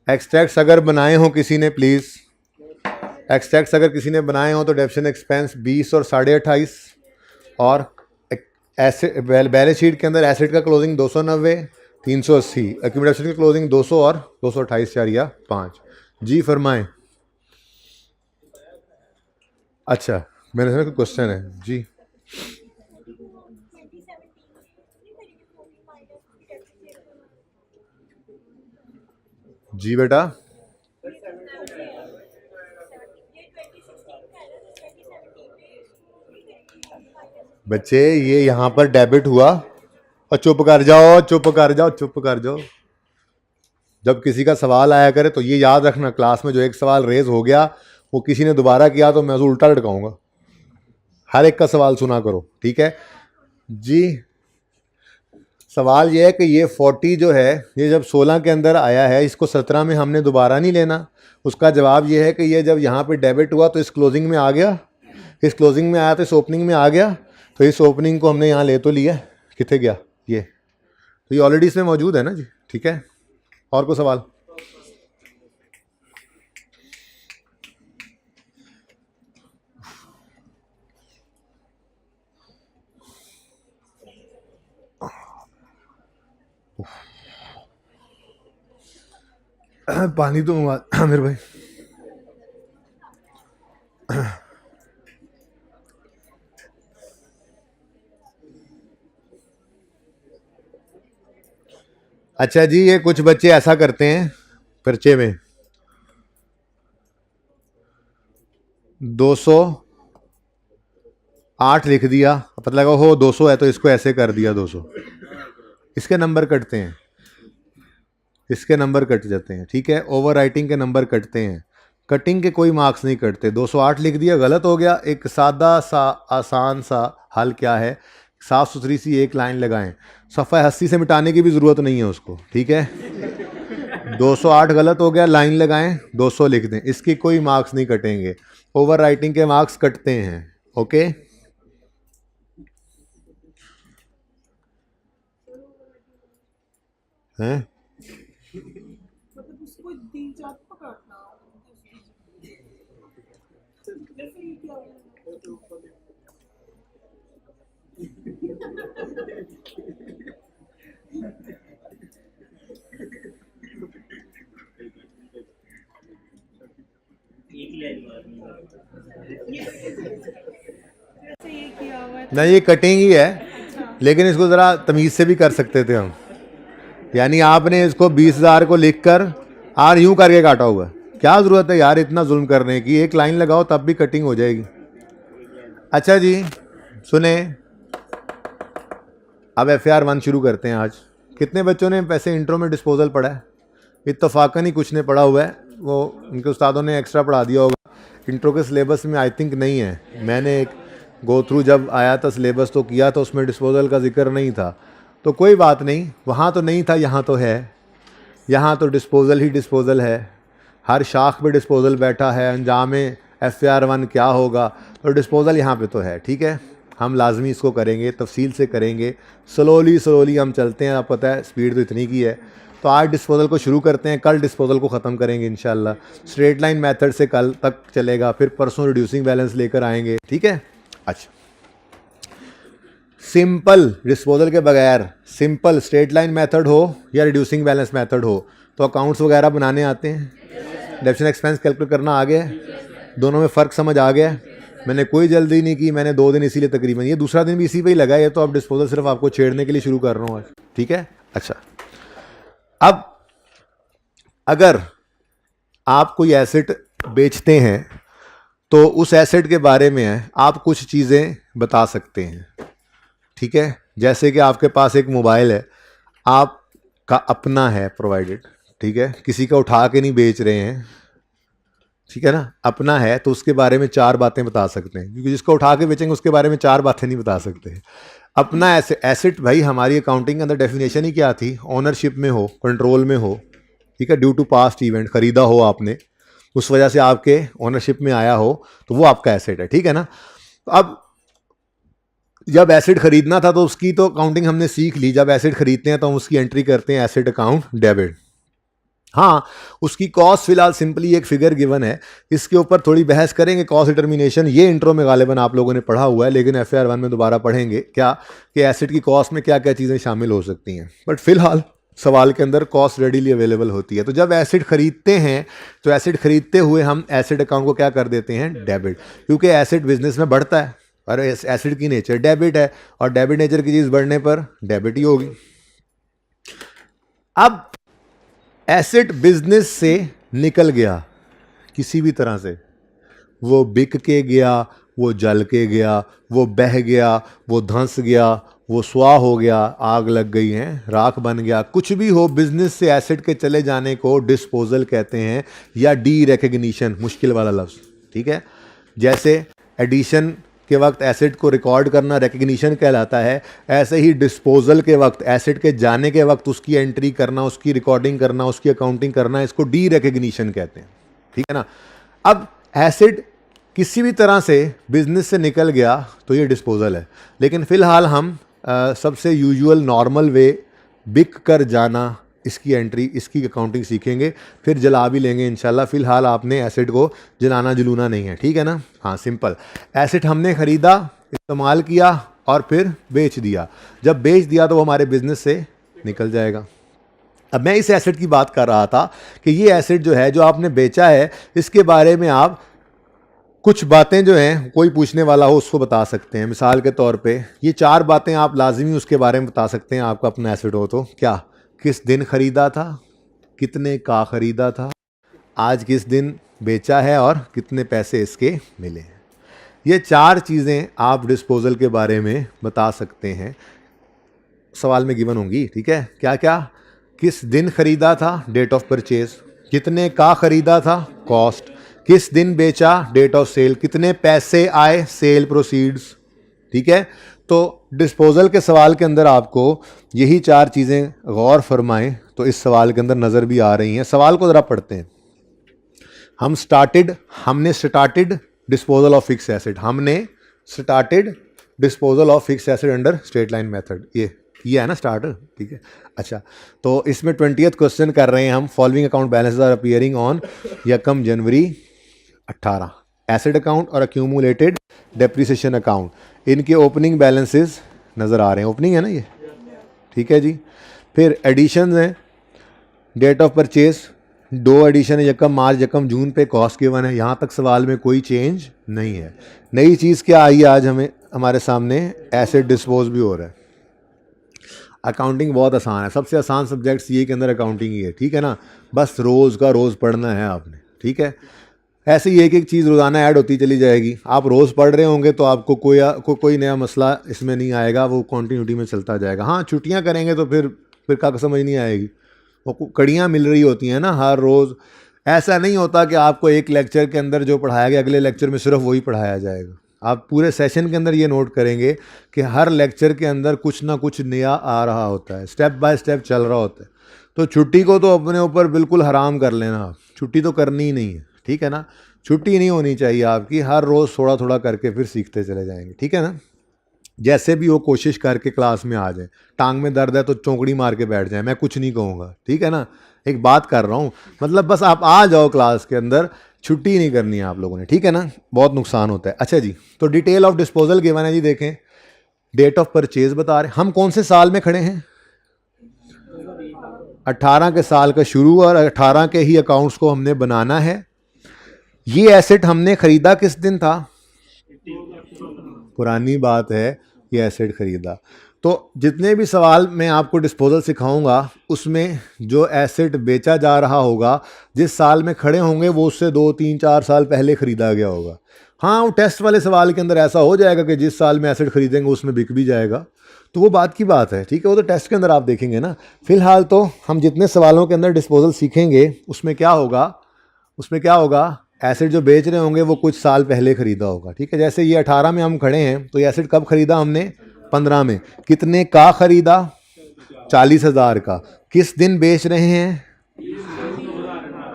एक्सट्रैक्ट्स अगर बनाए हो किसी ने, प्लीज़ एक्सट्रैक्ट्स अगर किसी ने बनाए हो तो डेप्शन एक्सपेंस 20 और 28.5, और एसेट बैलेंस शीट के अंदर एसेट का क्लोजिंग 290 380, एक्यूमुलेशन की क्लोजिंग 200 और 228 4 या 5। जी फरमाएं। अच्छा मेरे सामने कोई क्वेश्चन है जी। जी बेटा बच्चे ये यहाँ पर डेबिट हुआ, और चुप कर जाओ चुप कर जाओ चुप कर जाओ। जब किसी का सवाल आया करे तो ये याद रखना, क्लास में जो एक सवाल रेज हो गया वो किसी ने दोबारा किया तो मैं उसे उल्टा लटकाऊंगा। हर एक का सवाल सुना करो, ठीक है जी। सवाल ये है कि ये 40 जो है ये जब 16 के अंदर आया है, इसको 17 में हमने दोबारा नहीं लेना। उसका जवाब ये है कि ये जब यहाँ पे डेबिट हुआ तो इस क्लोजिंग में आ गया, इस क्लोजिंग में आया तो इस ओपनिंग में आ गया, तो इस ओपनिंग को हमने यहाँ ले तो लिया, कितने गया ये, तो ये ऑलरेडी इसमें मौजूद है ना जी, ठीक है। और कोई सवाल? पानी तो मेरे भाई। अच्छा जी, ये कुछ बच्चे ऐसा करते हैं पर्चे में 208 लिख दिया, पता लगा हो 200 है तो इसको ऐसे कर दिया 200, इसके नंबर कटते हैं, इसके नंबर कट जाते हैं, ठीक है। ओवर राइटिंग के नंबर कटते हैं, कटिंग के कोई मार्क्स नहीं कटते। 208 लिख दिया, गलत हो गया। एक सादा सा आसान सा हल क्या है, साफ सुथरी सी एक लाइन लगाएं, सफ़ा हस्ती से मिटाने की भी ज़रूरत नहीं है उसको, ठीक है। 208 गलत हो गया, लाइन लगाएं, 200 लिख दें, इसकी कोई मार्क्स नहीं कटेंगे। ओवर राइटिंग के मार्क्स कटते हैं, ओके। हैं नहीं, ये कटिंग ही है, लेकिन इसको ज़रा तमीज़ से भी कर सकते थे हम। यानी आपने इसको 20,000 को लिखकर आर यूं करके काटा हुआ है, क्या ज़रूरत है यार इतना जुल्म करने की, एक लाइन लगाओ तब भी कटिंग हो जाएगी। अच्छा जी सुने, अब FAR 1 शुरू करते हैं। आज कितने बच्चों ने वैसे इंट्रो में डिस्पोजल पढ़ा है? इत्तफाकन ही कुछ ने पढ़ा हुआ है, वो उनके उस्तादों ने एक्स्ट्रा पढ़ा दिया होगा। इंट्रो के सिलेबस में आई थिंक नहीं है, मैंने एक गो थ्रू जब आया था सिलेबस तो किया तो उसमें डिस्पोजल का जिक्र नहीं था, तो कोई बात नहीं, वहाँ तो नहीं था यहाँ तो है। यहाँ तो डिस्पोजल ही डिस्पोजल है, हर शाख पे डिस्पोजल बैठा है, अंजाम FAR 1 क्या होगा, तो डिस्पोजल यहाँ पे तो है, ठीक है। हम लाजमी इसको करेंगे, तफसील से करेंगे, स्लोली हम चलते हैं, आपको पता है स्पीड तो इतनी की है। तो आज डिस्पोजल को शुरू करते हैं, कल डिस्पोजल को ख़त्म करेंगे इंशाल्लाह। स्ट्रेट लाइन मेथड से कल तक चलेगा, फिर परसों रिड्यूसिंग बैलेंस लेकर आएंगे, ठीक है। अच्छा, सिंपल डिस्पोजल के बगैर सिंपल स्ट्रेट लाइन मेथड हो या रिड्यूसिंग बैलेंस मेथड हो तो अकाउंट्स वगैरह बनाने आते हैं, डेबिट एक्सपेंस कैलकुलेट करना आ गया, दोनों में फ़र्क समझ आ गया। मैंने कोई जल्दी नहीं की, मैंने 2 दिन इसीलिए तकरीबन, ये दूसरा दिन भी इसी पे ही लगा है, तो अब डिस्पोजल सिर्फ आपको छेड़ने के लिए शुरू कर रहा हूँ आज, ठीक है। अच्छा, अब अगर आप कोई एसेट बेचते हैं तो उस एसेट के बारे में आप कुछ चीज़ें बता सकते हैं, ठीक है। जैसे कि आपके पास एक मोबाइल है, आपका अपना है प्रोवाइडेड, ठीक है, किसी का उठा के नहीं बेच रहे हैं, ठीक है ना, अपना है तो उसके बारे में 4 बातें बता सकते हैं, क्योंकि जिसको उठा के बेचेंगे उसके बारे में 4 बातें नहीं बता सकते। अपना एसेट भाई हमारी अकाउंटिंग के अंदर डेफिनेशन ही क्या थी, ओनरशिप में हो, कंट्रोल में हो, ठीक है, ड्यू टू पास्ट इवेंट, ख़रीदा हो आपने, उस वजह से आपके ओनरशिप में आया हो, तो वो आपका एसेट है, ठीक है ना। तो अब जब एसेट खरीदना था तो उसकी तो अकाउंटिंग हमने सीख ली, जब एसेट खरीदते हैं तो हम उसकी एंट्री करते हैं एसेट अकाउंट डेबिट। हाँ, उसकी कॉस्ट फिलहाल सिंपली एक फिगर गिवन है, इसके ऊपर थोड़ी बहस करेंगे, कॉस्ट डिटर्मिनेशन, ये इंट्रो में गालिबन आप लोगों ने पढ़ा हुआ है, लेकिन FAR 1 में दोबारा पढ़ेंगे क्या कि एसेट की कॉस्ट में क्या क्या चीज़ें शामिल हो सकती हैं। बट फिलहाल सवाल के अंदर कॉस्ट रेडीली अवेलेबल होती है। तो जब एसेट खरीदते हैं तो एसेट खरीदते हुए हम एसेट अकाउंट को क्या कर देते हैं, डेबिट, क्योंकि एसेट बिजनेस में बढ़ता है और एसेट की नेचर डेबिट है, और डेबिट नेचर की चीज़ बढ़ने पर डेबिट ही होगी। अब एसेट बिजनेस से निकल गया किसी भी तरह से, वो बिक के गया, वो जल के गया, वो बह गया, वो धंस गया, वो स्वाह हो गया, आग लग गई है, राख बन गया, कुछ भी हो, बिजनेस से एसेट के चले जाने को डिस्पोजल कहते हैं, या डी रिकग्निशन, मुश्किल वाला लफ्ज़, ठीक है। जैसे एडिशन के वक्त एसेट को रिकॉर्ड करना रिकग्निशन कहलाता है, ऐसे ही डिस्पोजल के वक्त, एसेट के जाने के वक्त उसकी एंट्री करना, उसकी रिकॉर्डिंग करना, उसकी अकाउंटिंग करना, इसको डी रिकग्निशन कहते हैं, ठीक है ना। अब एसेट किसी भी तरह से बिजनेस से निकल गया तो ये डिस्पोजल है, लेकिन फ़िलहाल हम सबसे यूजुअल नॉर्मल वे बिक कर जाना, इसकी एंट्री, इसकी अकाउंटिंग सीखेंगे, फिर जला भी लेंगे इंशाल्लाह। फ़िलहाल आपने एसेट को जलाना जलूना नहीं है, ठीक है ना। हाँ, सिंपल एसेट हमने ख़रीदा, इस्तेमाल किया और फिर बेच दिया, जब बेच दिया तो वो हमारे बिजनेस से निकल जाएगा। अब मैं इस एसेट की बात कर रहा था कि ये एसेट जो है, जो आपने बेचा है, इसके बारे में आप कुछ बातें जो हैं, कोई पूछने वाला हो उसको बता सकते हैं। मिसाल के तौर पे ये 4 बातें आप लाजमी उसके बारे में बता सकते हैं, आपका अपना एसेट हो तो, क्या किस दिन खरीदा था, कितने का खरीदा था, आज किस दिन बेचा है और कितने पैसे इसके मिले हैं। ये 4 चीज़ें आप डिस्पोजल के बारे में बता सकते हैं, सवाल में गिवन होंगी। ठीक है, क्या क्या? किस दिन खरीदा था, डेट ऑफ परचेज, कितने का खरीदा था, कॉस्ट, किस दिन बेचा, डेट ऑफ सेल, कितने पैसे आए, सेल प्रोसीड्स। ठीक है, तो डिस्पोजल के सवाल के अंदर आपको यही 4 चीज़ें गौर फरमाएं तो इस सवाल के अंदर नज़र भी आ रही हैं। सवाल को ज़रा पढ़ते हैं। हमने started disposal of fix asset, हमने started disposal of fix asset under straight line method, ये किया है ना स्टार्ट। ठीक है, अच्छा, तो इसमें 20th क्वेश्चन कर रहे हैं हम। Following account balances are appearing on यकम जनवरी 18, एसेट अकाउंट और अक्यूमुलेटेड डेप्रिसिएशन अकाउंट, इनके ओपनिंग बैलेंसेस नज़र आ रहे हैं। ओपनिंग है ना ये, ठीक है जी। फिर एडिशन है, डेट ऑफ परचेज 2 एडिशन है, यकम मार्च यकम जून पे, कॉस्ट गिवन है। यहाँ तक सवाल में कोई चेंज नहीं है। नई चीज़ क्या आई आज हमारे सामने, एसेट डिस्पोज भी हो रहा है। अकाउंटिंग बहुत आसान है, सबसे आसान सब्जेक्ट सीए के अंदर अकाउंटिंग ही है। ठीक है ना, बस रोज़ का रोज़ पढ़ना है आपने। ठीक है, ऐसे ही एक एक चीज़ रोज़ाना ऐड होती चली जाएगी। आप रोज़ पढ़ रहे होंगे तो आपको कोई नया मसला इसमें नहीं आएगा, वो कॉन्टीन्यूटी में चलता जाएगा। हाँ, छुट्टियाँ करेंगे तो फिर का समझ नहीं आएगी, वो कड़ियाँ मिल रही होती हैं ना हर रोज़। ऐसा नहीं होता कि आपको एक लेक्चर के अंदर जो पढ़ाया गया अगले लेक्चर में सिर्फ वही पढ़ाया जाएगा। आप पूरे सेशन के अंदर ये नोट करेंगे कि हर लेक्चर के अंदर कुछ ना कुछ नया आ रहा होता है, स्टेप बाय स्टेप चल रहा होता है। तो छुट्टी को तो अपने ऊपर बिल्कुल हराम कर लेना, आप छुट्टी तो करनी ही नहीं है। ठीक है ना, छुट्टी नहीं होनी चाहिए आपकी, हर रोज़ थोड़ा थोड़ा करके फिर सीखते चले जाएंगे। ठीक है ना, जैसे भी वो कोशिश करके क्लास में आ जाए। टांग में दर्द है तो चौकड़ी मार के बैठ जाए, मैं कुछ नहीं कहूँगा। ठीक है ना, एक बात कर रहा हूँ, मतलब बस आप आ जाओ क्लास के अंदर, छुट्टी नहीं करनी है आप लोगों ने। ठीक है ना, बहुत नुकसान होता है। अच्छा जी, तो डिटेल ऑफ डिस्पोजल गिवन है जी। देखें, डेट ऑफ परचेज बता रहे, हम कौन से साल में खड़े हैं, 18 के साल का शुरू, और 18 के ही अकाउंट्स को हमने बनाना है। ये एसेट हमने खरीदा किस दिन था, पुरानी बात है, ये एसेट खरीदा। तो जितने भी सवाल मैं आपको डिस्पोजल सिखाऊंगा उसमें जो एसेट बेचा जा रहा होगा, जिस साल में खड़े होंगे वो उससे 2, 3, 4 साल पहले खरीदा गया होगा। हाँ, वो टेस्ट वाले सवाल के अंदर ऐसा हो जाएगा कि जिस साल में एसेट खरीदेंगे उसमें बिक भी जाएगा, तो वो बात की बात है। ठीक है, वो तो टेस्ट के अंदर आप देखेंगे ना। फिलहाल तो हम जितने सवालों के अंदर डिस्पोजल सीखेंगे उसमें क्या होगा, एसेट जो बेच रहे होंगे वो कुछ साल पहले खरीदा होगा। ठीक है, जैसे ये 18 में हम खड़े हैं तो ये एसेट कब खरीदा हमने, 15 में। कितने का खरीदा, 40,000 का। किस दिन बेच रहे हैं,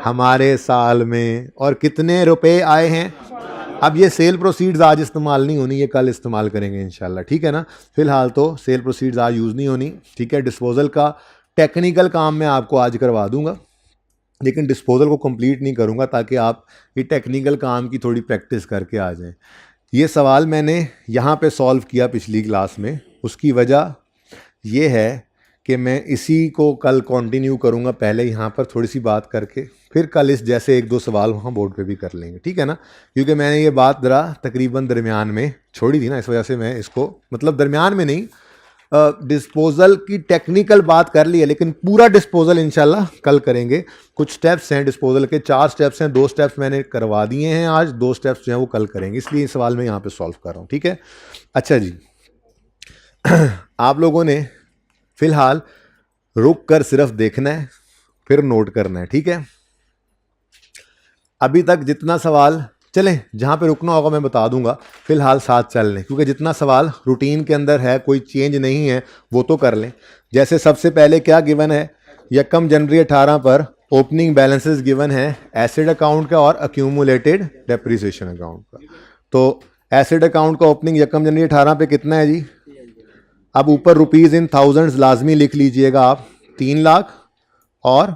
हमारे साल में। और कितने रुपए आए हैं। अब ये सेल प्रोसीड्स आज इस्तेमाल नहीं होनी, ये कल इस्तेमाल करेंगे इंशाल्लाह। ठीक है ना, फिलहाल तो सेल प्रोसीड्स आज यूज़ नहीं होनी। ठीक है, डिस्पोजल का टेक्निकल काम मैं आपको आज करवा दूंगा, लेकिन डिस्पोजल को कंप्लीट नहीं करूंगा ताकि आप ये टेक्निकल काम की थोड़ी प्रैक्टिस करके आ जाएं। ये सवाल मैंने यहाँ पे सॉल्व किया पिछली क्लास में, उसकी वजह ये है कि मैं इसी को कल कंटिन्यू करूँगा। पहले यहाँ पर थोड़ी सी बात करके फिर कल इस जैसे 1-2 सवाल वहाँ बोर्ड पे भी कर लेंगे। ठीक है ना, क्योंकि मैंने ये बात ज़रा तकरीबन दरमियान में छोड़ी थी ना, इस वजह से मैं इसको, मतलब दरमियान में नहीं, डिस्पोजल की टेक्निकल बात कर ली है, लेकिन पूरा डिस्पोजल इंशाल्लाह कल करेंगे। कुछ स्टेप्स हैं डिस्पोजल के, 4 स्टेप्स हैं, 2 स्टेप्स मैंने करवा दिए हैं आज, 2 स्टेप्स जो हैं वो कल करेंगे, इसलिए इस सवाल में यहाँ पे सॉल्व कर रहा हूँ। ठीक है, अच्छा जी, आप लोगों ने फिलहाल रुक कर सिर्फ देखना है, फिर नोट करना है। ठीक है, अभी तक जितना सवाल, चलें जहाँ पे रुकना होगा मैं बता दूंगा, फिलहाल साथ चल लें, क्योंकि जितना सवाल रूटीन के अंदर है, कोई चेंज नहीं है, वो तो कर लें। जैसे सबसे पहले क्या गिवन है, यकम जनवरी 18 पर ओपनिंग बैलेंसेस गिवन है एसेट अकाउंट का और अक्यूमुलेटेड डेप्रिसिएशन अकाउंट का। तो एसेट अकाउंट का ओपनिंग यकम जनवरी 18 पे कितना है जी, अब ऊपर रुपीज़ इन थाउजेंड्स लाजमी लिख लीजिएगा आप, 3 लाख और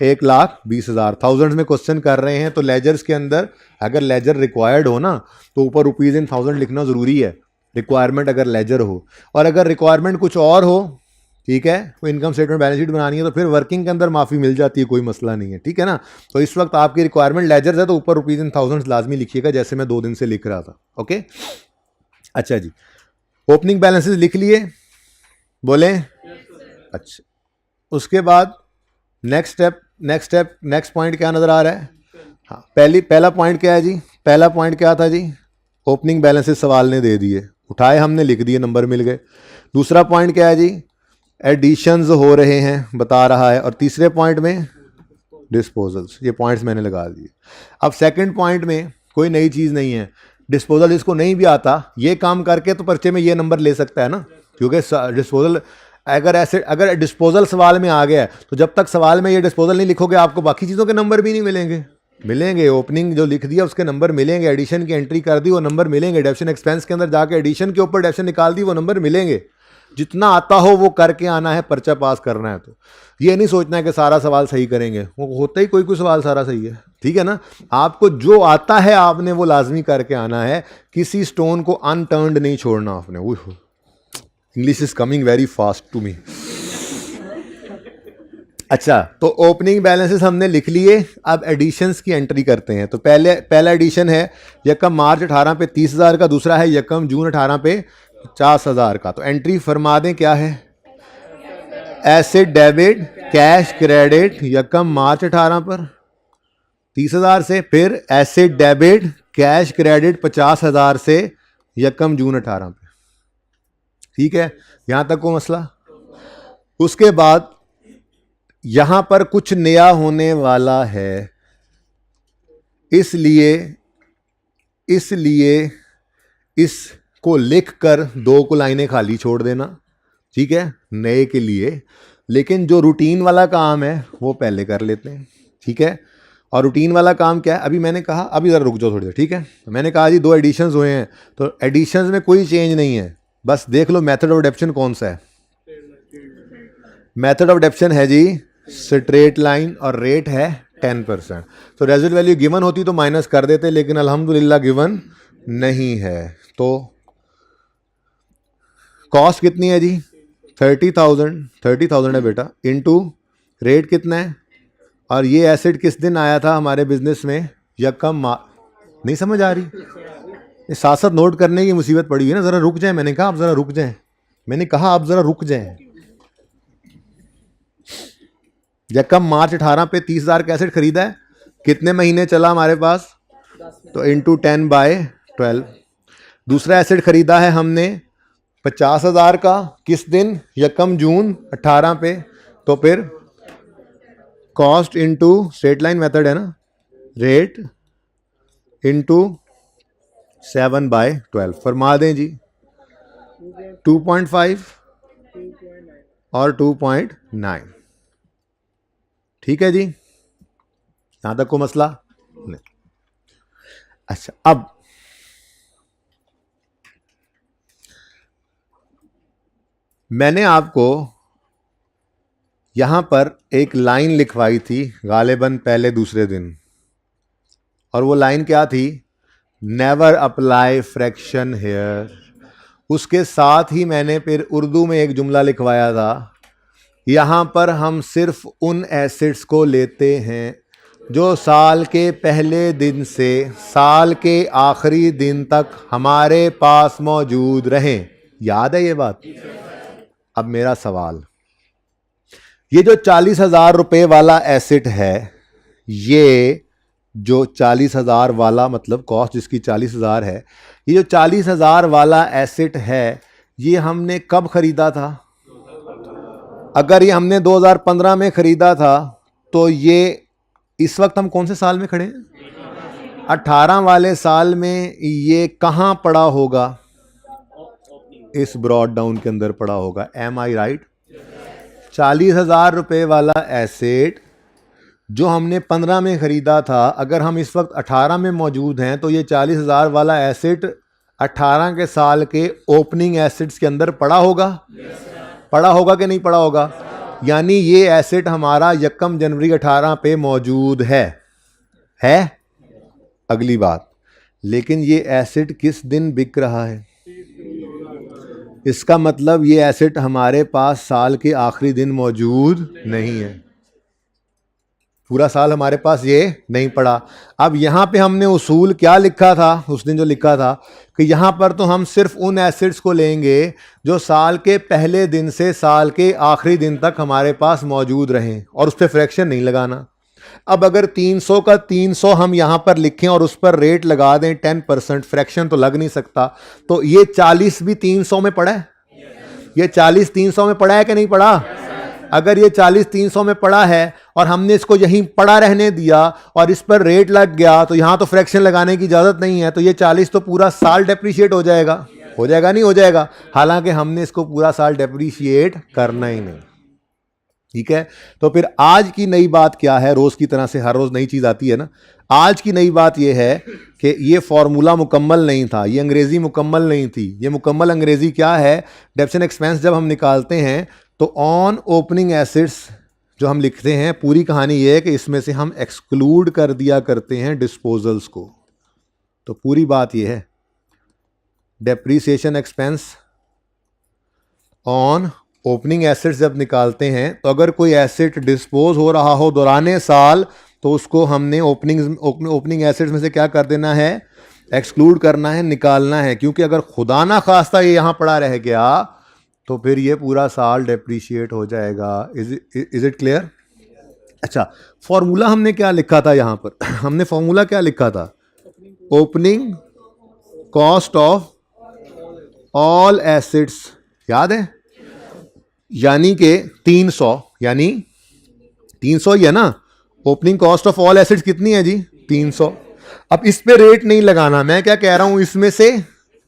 1,20,000 थाउजेंड्स में क्वेश्चन कर रहे हैं। तो लेजर्स के अंदर अगर लेजर रिक्वायर्ड हो ना तो ऊपर रुपीज़ इन थाउजेंड लिखना ज़रूरी है, रिक्वायरमेंट अगर लेजर हो। और अगर रिक्वायरमेंट कुछ और हो, ठीक है, कोई इनकम स्टेटमेंट बैलेंस शीट बनानी है तो फिर वर्किंग के अंदर माफ़ी मिल जाती है, कोई मसला नहीं है। ठीक है ना, तो इस वक्त आपकी रिक्वायरमेंट लेजर्स है तो ऊपर रुपीज़ इन थाउजेंड्स लाजमी लिखिएगा, जैसे मैं 2 दिन से लिख रहा था। ओके, अच्छा जी, ओपनिंग बैलेंसेस लिख लिए, बोले। अच्छा, उसके बाद नेक्स्ट पॉइंट क्या नज़र आ रहा है? हाँ, पहला पॉइंट क्या है जी? पहला पॉइंट क्या था जी? ओपनिंग बैलेंसेस सवाल ने दे दिए, उठाए हमने, लिख दिए, नंबर मिल गए। दूसरा पॉइंट क्या है जी? एडिशंस हो रहे हैं बता रहा है। और तीसरे पॉइंट में डिस्पोजल्स, ये पॉइंट्स मैंने लगा दिए। अब सेकंड पॉइंट में कोई नई चीज़ नहीं है। डिस्पोजल जिसको नहीं भी आता ये काम करके तो पर्चे में ये नंबर ले सकता है ना, क्योंकि डिस्पोजल अगर डिस्पोजल सवाल में आ गया है तो जब तक सवाल में ये डिस्पोजल नहीं लिखोगे आपको बाकी चीज़ों के नंबर भी नहीं मिलेंगे। ओपनिंग जो लिख दिया उसके नंबर मिलेंगे, एडिशन की एंट्री कर दी वो नंबर मिलेंगे, डेफिशन एक्सपेंस के अंदर जाके एडिशन के ऊपर डेफिशन निकाल दी वो नंबर मिलेंगे। जितना आता हो वो करके आना है, पर्चा पास करना है। तो ये नहीं सोचना है कि सारा सवाल सही करेंगे, वो होता ही कोई सवाल सारा सही है, ठीक है ना। आपको जो आता है आपने वो लाजमी करके आना है, किसी स्टोन को अनटर्न्ड नहीं छोड़ना आपने। English is coming very fast to me. अच्छा, तो ओपनिंग बैलेंसेस हमने लिख लिए, अब एडिशंस की एंट्री करते हैं। तो पहला एडिशन है यकम मार्च 18 पे 30,000 का, दूसरा है यकम जून 18 पे 50,000 का। तो एंट्री फरमा दें क्या है? एसेट डेबिट कैश क्रेडिट यकम मार्च 18 पर 30,000 से, फिर एसेट डेबिट कैश क्रेडिट 50,000 से यकम जून 18 पे। ठीक है, यहां तक को मसला। उसके बाद यहां पर कुछ नया होने वाला है, इसलिए इसको लिखकर 2 को लाइनें खाली छोड़ देना, ठीक है, नए के लिए। लेकिन जो रूटीन वाला काम है वो पहले कर लेते हैं, ठीक है। और रूटीन वाला काम क्या है? अभी मैंने कहा, अभी ज़रा रुक जाओ थोड़ी देर, ठीक है। तो मैंने कहा जी 2 एडिशंस हुए हैं, तो एडिशंस में कोई चेंज नहीं है, बस देख लो मेथड ऑफ डेप्शन कौन सा है। मेथड ऑफ डेप्शन है जी स्ट्रेट लाइन और रेट है 10%। तो रेजिड वैल्यू गिवन होती तो माइनस कर देते, लेकिन अल्हम्दुलिल्लाह गिवन नहीं है। तो कॉस्ट कितनी है जी? 30,000 है बेटा, इनटू रेट कितना है, और ये एसेट किस दिन आया था हमारे बिजनेस में? यकम नहीं समझ आ रही? साथ साथ नोट करने की मुसीबत पड़ी है ना, ज़रा रुक जाए। मैंने कहा आप ज़रा रुक जाएं, यकम मार्च 18 पे 30,000 का एसेट खरीदा है, कितने महीने चला हमारे पास? तो इंटू 10/12। दूसरा एसेट खरीदा है हमने 50,000 का, किस दिन? यकम जून 18 पे। तो फिर cost into straight line method है ना, रेट इंटू 7/12 फरमा दें जी, 2.5 और 2.9। ठीक है जी, यहां तक को मसला नहीं। अच्छा, अब मैंने आपको यहां पर एक लाइन लिखवाई थी गालिबन पहले दूसरे दिन, और वो लाइन क्या थी? Never apply fraction here. उसके साथ ही मैंने फिर उर्दू में एक जुमला लिखवाया था, यहां पर हम सिर्फ उन एसेट्स को लेते हैं जो साल के पहले दिन से साल के आखिरी दिन तक हमारे पास मौजूद रहें। याद है ये बात? अब मेरा सवाल, ये जो 40,000 रुपये वाला एसेट है, ये जो 40,000 वाला, मतलब कॉस्ट जिसकी 40,000 है, ये जो 40,000 वाला एसेट है, ये हमने कब खरीदा था? अगर ये हमने 2015 में खरीदा था तो ये इस वक्त हम कौन से साल में खड़े हैं? 18 वाले साल में ये कहां पड़ा होगा? इस ब्रॉड डाउन के अंदर पड़ा होगा। एम आई राइट? 40,000 रुपये वाला एसेट जो हमने 15 में खरीदा था, अगर हम इस वक्त 18 में मौजूद हैं तो ये 40,000 वाला एसेट 18 के साल के ओपनिंग एसेट्स के अंदर पड़ा होगा। पड़ा होगा कि नहीं पड़ा होगा? यानी ये एसेट हमारा यकम जनवरी 18 पे मौजूद है। अगली बात, लेकिन ये एसेट किस दिन बिक रहा है? इसका मतलब ये एसेट हमारे पास साल के आखिरी दिन मौजूद नहीं है। पूरा साल हमारे पास ये नहीं पड़ा। अब यहाँ पे हमने उसूल क्या लिखा था उस दिन, जो लिखा था कि यहाँ पर तो हम सिर्फ उन एसिड्स को लेंगे जो साल के पहले दिन से साल के आखिरी दिन तक हमारे पास मौजूद रहें, और उस पर फ्रैक्शन नहीं लगाना। अब अगर 300 का 300 हम यहाँ पर लिखें और उस पर रेट लगा दें 10%, फ्रैक्शन तो लग नहीं सकता। तो ये 40 भी 300 में पड़ा है, ये 40 300 में पड़ा है कि नहीं पड़ा? अगर ये 40 300 में पड़ा है और हमने इसको यहीं पड़ा रहने दिया और इस पर रेट लग गया, तो यहां तो फ्रैक्शन लगाने की इजाजत नहीं है, तो ये 40 तो पूरा साल डेप्रिशिएट हो जाएगा। हो जाएगा नहीं हो जाएगा? हालांकि हमने इसको पूरा साल डेप्रिशिएट करना ही नहीं। ठीक है, तो फिर आज की नई बात क्या है? रोज की तरह से हर रोज नई चीज आती है ना। आज की नई बात यह है कि ये फॉर्मूला मुकम्मल नहीं था, ये अंग्रेजी मुकम्मल नहीं थी। ये मुकम्मल अंग्रेजी क्या है? डेप्थ एंड एक्सपेंस जब हम निकालते हैं तो ऑन ओपनिंग एसिड्स जो हम लिखते हैं, पूरी कहानी ये है कि इसमें से हम एक्सक्लूड कर दिया करते हैं डिस्पोजल्स को। तो पूरी बात ये है, depreciation expense on opening acids जब निकालते हैं तो अगर कोई एसिड डिस्पोज हो रहा हो दौराने साल, तो उसको हमने ओपनिंग एसिड्स में से क्या कर देना है? एक्सक्लूड करना है, निकालना है। क्योंकि अगर खुदा ना खास्ता ये यहाँ पड़ा रह गया तो फिर ये पूरा साल डेप्रीशिएट हो जाएगा। Is it clear? अच्छा, फॉर्मूला हमने क्या लिखा था यहाँ पर? हमने फॉर्मूला क्या लिखा था? Opening cost of all acids, याद है? यानी कि 300, यानी 300 ही है ना। Opening cost of all acids कितनी है जी? 300। अब इस पे रेट नहीं लगाना, मैं क्या कह रहा हूं, इसमें से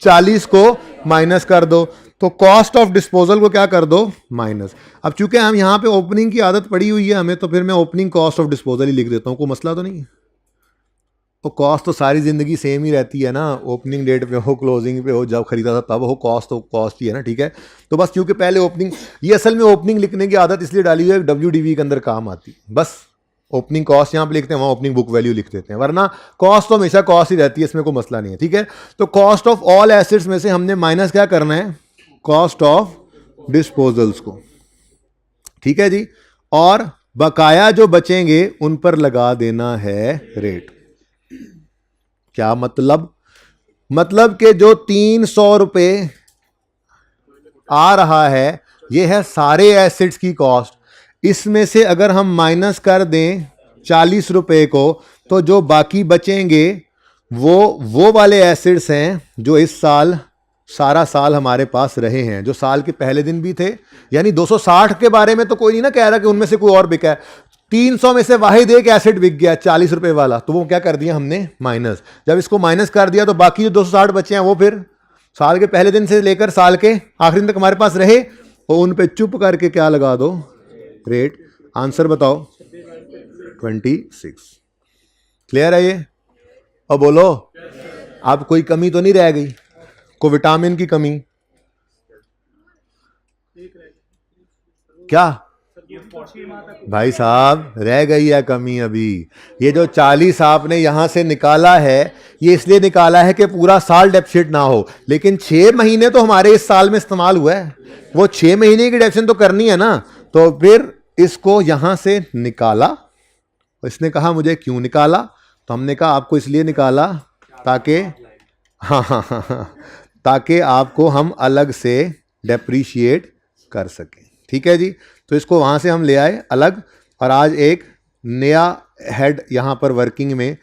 40 को माइनस कर दो, तो कॉस्ट ऑफ डिस्पोजल को क्या कर दो? माइनस। अब चूंकि हम यहाँ पे ओपनिंग की आदत पड़ी हुई है हमें, तो फिर मैं ओपनिंग कॉस्ट ऑफ डिस्पोजल ही लिख देता हूँ, कोई मसला तो नहीं है। तो कॉस्ट तो सारी जिंदगी सेम ही रहती है ना, ओपनिंग डेट पे हो, क्लोजिंग पे हो, जब खरीदा था तब हो, कॉस्ट तो कॉस्ट ही है ना। ठीक है, तो बस क्योंकि पहले ओपनिंग, ये असल में ओपनिंग लिखने की आदत इसलिए डाली हुई है WDV के अंदर काम आती, बस ओपनिंग कॉस्ट यहाँ पे लिखते हैं, वहाँ ओपनिंग बुक वैल्यू लिख देते हैं, वरना कॉस्ट तो हमेशा कॉस्ट ही रहती है, इसमें कोई मसला नहीं है। ठीक है, तो कॉस्ट ऑफ ऑल एसिड्स में से हमने माइनस क्या करना है? कॉस्ट ऑफ डिस्पोजल्स को। ठीक है जी, और बकाया जो बचेंगे उन पर लगा देना है रेट। क्या मतलब? मतलब कि जो 300 रुपए आ रहा है, यह है सारे एसिड्स की कॉस्ट। इसमें से अगर हम माइनस कर दें 40 रुपए को, तो जो बाकी बचेंगे वो वाले एसिड्स हैं जो इस साल सारा साल हमारे पास रहे हैं, जो साल के पहले दिन भी थे। यानी 260 के बारे में तो कोई नहीं ना कह रहा कि उनमें से कोई और बिका है। 300 में से वाहिद एक एसिड बिक गया 40 रुपए वाला, तो वो क्या कर दिया हमने? माइनस। जब इसको माइनस कर दिया तो बाकी जो 260 बचे हैं वो फिर साल के पहले दिन से लेकर साल के आखिरी दिन तक हमारे पास रहे, और उन पे चुप करके क्या लगा दो? रेट। आंसर बताओ? 26। क्लियर है ये? और बोलो, अब कोई कमी तो नहीं रह गई? को विटामिन की कमी? क्या भाई साहब रह गई है कमी अभी? ये जो 40 आपने यहां से निकाला है, ये इसलिए निकाला है कि पूरा साल डेफिसिट ना हो, लेकिन 6 महीने तो हमारे इस साल में इस्तेमाल हुआ है, वो 6 महीने की डेफिसिट तो करनी है ना। तो फिर इसको यहां से निकाला। इसने कहा मुझे क्यों निकाला? तो हमने कहा आपको इसलिए निकाला ताकि हाँ, ताकि आपको हम अलग से डेप्रीशिएट कर सकें। ठीक है जी, तो इसको वहाँ से हम ले आए अलग, और आज एक नया हेड यहाँ पर वर्किंग में,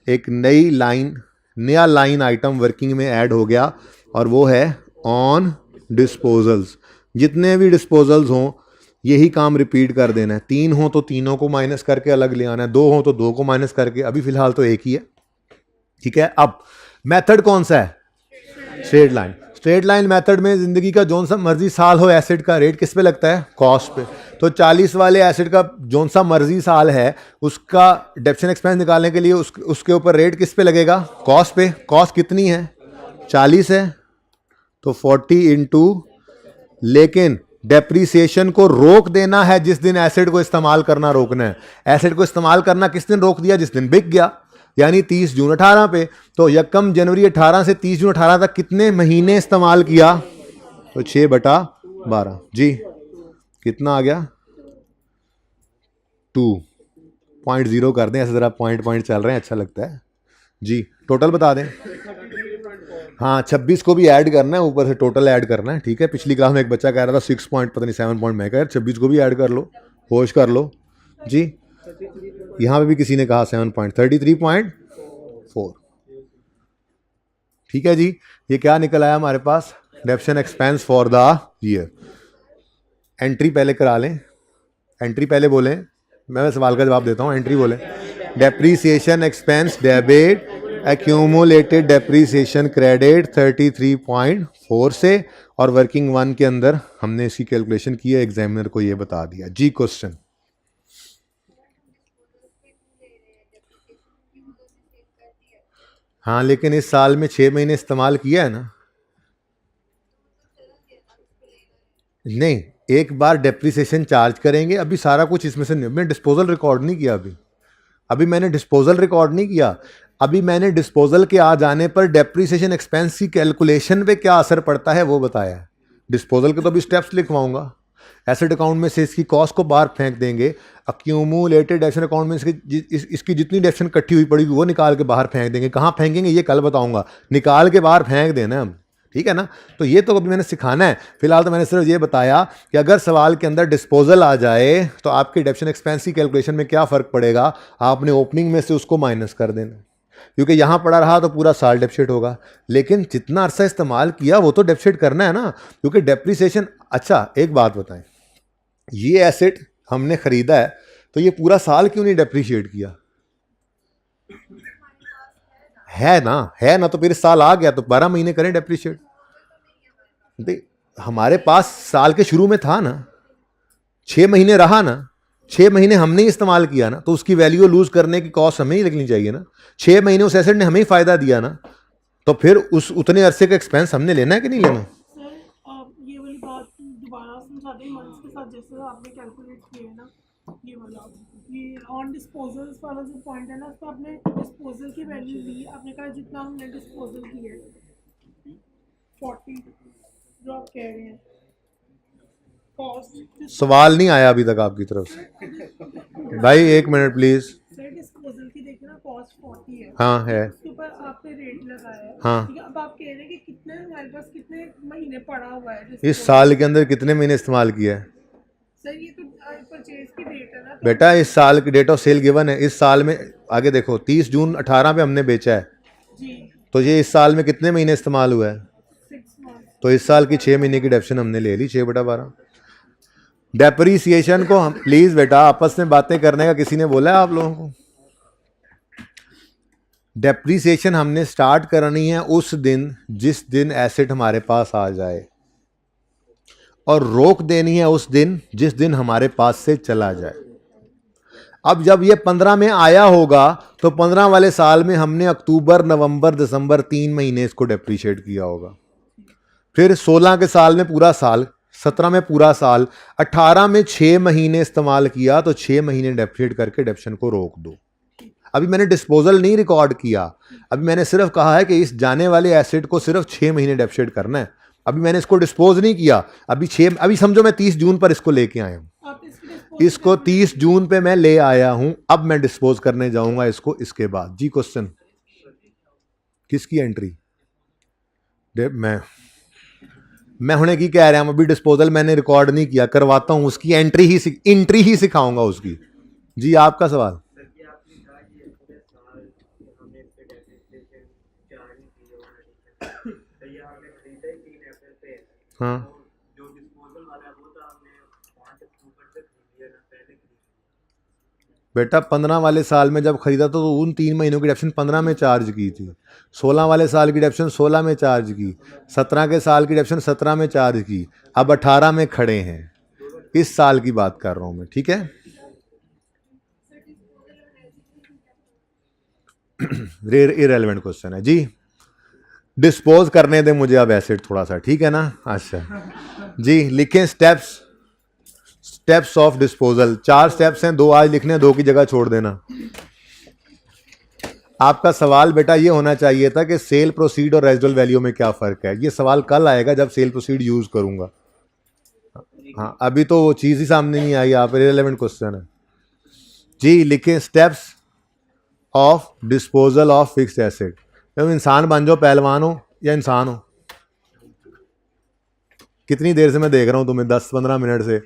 एक नया लाइन आइटम वर्किंग में ऐड हो गया, और वो है ऑन डिस्पोजल्स। जितने भी डिस्पोजल्स हों यही काम रिपीट कर देना है। 3 हो तो तीनों को माइनस करके अलग ले आना है, 2 हो तो 2 को माइनस करके। अभी फिलहाल तो एक ही है। ठीक है, अब मेथड कौन सा है? Straight line. Straight line method में जिंदगी का जोन सा मर्जी साल हो, एसिड का रेट किस पे लगता है? कॉस्ट पे। तो 40 वाले एसिड का जोन सा मर्जी साल है, उसका डेप्थ एंड एक्सपेंस निकालने के लिए उसके ऊपर रेट किस पे लगेगा? कॉस्ट पे। कॉस्ट कितनी है? 40 है, तो 40 इंटू, लेकिन डेप्रीसिएशन को रोक देना है जिस दिन एसिड को इस्तेमाल करना रोकना है। एसिड को इस्तेमाल करना किस दिन रोक दिया? जिस दिन बिक गया, यानी 30 जून 18 पे। तो 1 जनवरी 18 से 30 जून 18 तक कितने महीने इस्तेमाल किया? तो 6/12 जी। कितना आ गया? 2। 0.0 कर दें, ऐसे ज़रा पॉइंट चल रहे हैं, अच्छा लगता है जी। टोटल बता दें। हाँ 26 को भी ऐड करना है, ऊपर से टोटल ऐड करना है, ठीक है। पिछली क्लास में एक बच्चा कह रहा था 6 पॉइंट पता नहीं 7 पॉइंट, मैं कह रहा 26 को भी ऐड कर लो, होश कर लो जी। यहाँ पे भी किसी ने कहा 7.33.4, ठीक है जी। ये क्या निकल आया हमारे पास, depreciation expense for the year. Entry पहले करा लें, एंट्री पहले बोलें, मैं सवाल का जवाब देता हूँ, एंट्री बोलें। Depreciation expense debit, accumulated depreciation credit 33.4 से, और वर्किंग 1 के अंदर हमने इसकी कैलकुलेशन की है, एग्जामिनर को ये बता दिया जी। क्वेश्चन, हाँ लेकिन इस साल में 6 महीने इस्तेमाल किया है ना, नहीं एक बार डेप्रीसिएशन चार्ज करेंगे, अभी सारा कुछ इसमें से नहीं, मैंने डिस्पोजल रिकॉर्ड नहीं किया अभी मैंने डिस्पोजल रिकॉर्ड नहीं किया, अभी मैंने डिस्पोजल के आ जाने पर डेप्रीसिएशन एक्सपेंस की कैलकुलेशन पे क्या असर पड़ता है वो बताया है। डिस्पोजल के तो अभी स्टेप्स लिखवाऊंगा, एसेट अकाउंट में से इसकी कॉस्ट को बाहर फेंक देंगे, अक्यूमुलेटेड डेप्शन अकाउंट में इसकी जितनी डेप्शन इकट्ठी हुई पड़ी वो निकाल के बाहर फेंक देंगे, कहाँ फेंकेंगे ये कल बताऊंगा, निकाल के बाहर फेंक देना हम, ठीक है ना। तो ये तो अभी मैंने सिखाना है, फिलहाल तो मैंने सिर्फ ये बताया कि अगर सवाल के अंदर डिस्पोजल आ जाए तो आपके डेप्शन एक्सपेंस की कैलकुलेशन में क्या फ़र्क पड़ेगा, आपने ओपनिंग में से उसको माइनस कर देना, क्योंकि यहाँ पड़ा रहा तो पूरा साल डेप्शिट होगा, लेकिन जितना अरसा इस्तेमाल किया वो तो डेप्शिट करना है ना, क्योंकि डेप्रीसिएशन। अच्छा एक बात बताएं, ये एसेट हमने खरीदा है तो ये पूरा साल क्यों नहीं डेप्रीशिएट किया, है ना, तो फिर इस साल आ गया तो 12 महीने करें डेप्रीशिएट। हमारे पास साल के शुरू में था ना, 6 महीने रहा ना, 6 महीने हमने ही इस्तेमाल किया ना, तो उसकी वैल्यू लूज करने की कॉस्ट हमें ही लगनी चाहिए ना। 6 महीने उस एसेट ने हमें ही फायदा दिया ना, तो फिर उस उतने अरसे का एक्सपेंस हमने लेना है कि नहीं लेना। ये वाली बात दोबारा समझा दें, मंथ्स के साथ जैसे आपने कैलकुलेट किया है ना, ये वाला ये ऑन डिस्पोजल्स वाला जो पॉइंट है ना, उसको आपने डिस्पोजल की वैल्यू ली, आपने कहा जितना हमने डिस्पोजल किया है 40, जो आप कह रहे हैं कॉस्ट। सवाल नहीं आया अभी तक आपकी तरफ से भाई, 1 मिनट प्लीज। डिस्पोजल की देखिए ना, कॉस्ट 40 है, हाँ है, उसके ऊपर आपने रेट लगाया है, हाँ। ठीक है। अब आप कह रहे हैं कि कितने हमारे पास कितने महीने पड़ा हुआ है इस साल के अंदर कितने महीने इस्तेमाल किया है सर, ये तो परचेज की डेट है ना, तो बेटा, इस साल की डेट ऑफ सेल गिवन है, इस साल में आगे देखो 30 जून 18 पे हमने बेचा है, जी तो ये इस साल में कितने महीने इस्तेमाल हुआ है, 6 मंथ। तो इस साल की 6 महीने की डेप्शन हमने ले ली, 6/12। डेप्रीसिएशन को हम प्लीज बेटा आपस में बातें करने का किसी ने बोला है आप लोगों को, डेप्रीसिएशन हमने स्टार्ट करनी है उस दिन जिस दिन एसेट हमारे पास आ जाए, और रोक देनी है उस दिन जिस दिन हमारे पास से चला जाए। अब जब ये 15 में आया होगा तो 15 वाले साल में हमने अक्टूबर नवंबर दिसंबर 3 महीने इसको डेप्रीशिएट किया होगा, फिर 16 के साल में पूरा साल, 17 में पूरा साल, 18 में 6 महीने इस्तेमाल किया, तो 6 महीने डेप्रीशिएट करके डेप्शन को रोक दो। अभी मैंने डिस्पोजल नहीं रिकॉर्ड किया, अभी मैंने सिर्फ कहा है कि इस जाने वाले एसेट को सिर्फ 6 महीने डेप्रीशिएट करना है, अभी मैंने इसको डिस्पोज नहीं किया, अभी समझो मैं 30 जून पर इसको लेके आया हूं, इसको 30 जून पे मैं ले आया हूं, अब मैं डिस्पोज करने जाऊंगा इसको इसके बाद जी। क्वेश्चन, किसकी एंट्री, मैं होने की कह रहा हूं, अभी डिस्पोजल मैंने रिकॉर्ड नहीं किया, करवाता हूं, उसकी एंट्री ही सिखाऊंगा उसकी जी। आपका सवाल, हाँ बेटा 15 वाले साल में जब खरीदा तो उन 3 महीनों की डेप्शन 15 में चार्ज की थी, 16 वाले साल की डेप्शन 16 में चार्ज की, 17 के साल की डेप्शन 17 में चार्ज की, अब 18 में खड़े हैं, इस साल की बात कर रहा हूं मैं, ठीक है। इररेलेवेंट क्वेश्चन है जी, डिस्पोज करने दें मुझे अब एसेट थोड़ा सा, ठीक है ना। अच्छा जी, लिखें स्टेप्स ऑफ डिस्पोजल, 4 स्टेप्स हैं, 2 आज लिखने, 2 की जगह छोड़ देना। आपका सवाल बेटा ये होना चाहिए था कि सेल प्रोसीड और रेजिडुअल वैल्यू में क्या फर्क है, ये सवाल कल आएगा जब सेल प्रोसीड यूज करूंगा, हाँ अभी तो वो चीज ही सामने नहीं आई, आप इररिलेवेंट क्वेश्चन है जी लिखें steps of disposal of fixed asset. तुम इंसान बन जाओ, पहलवान हो या इंसान हो। कितनी देर से मैं देख रहा हूं तुम्हें, 10-15 मिनट से।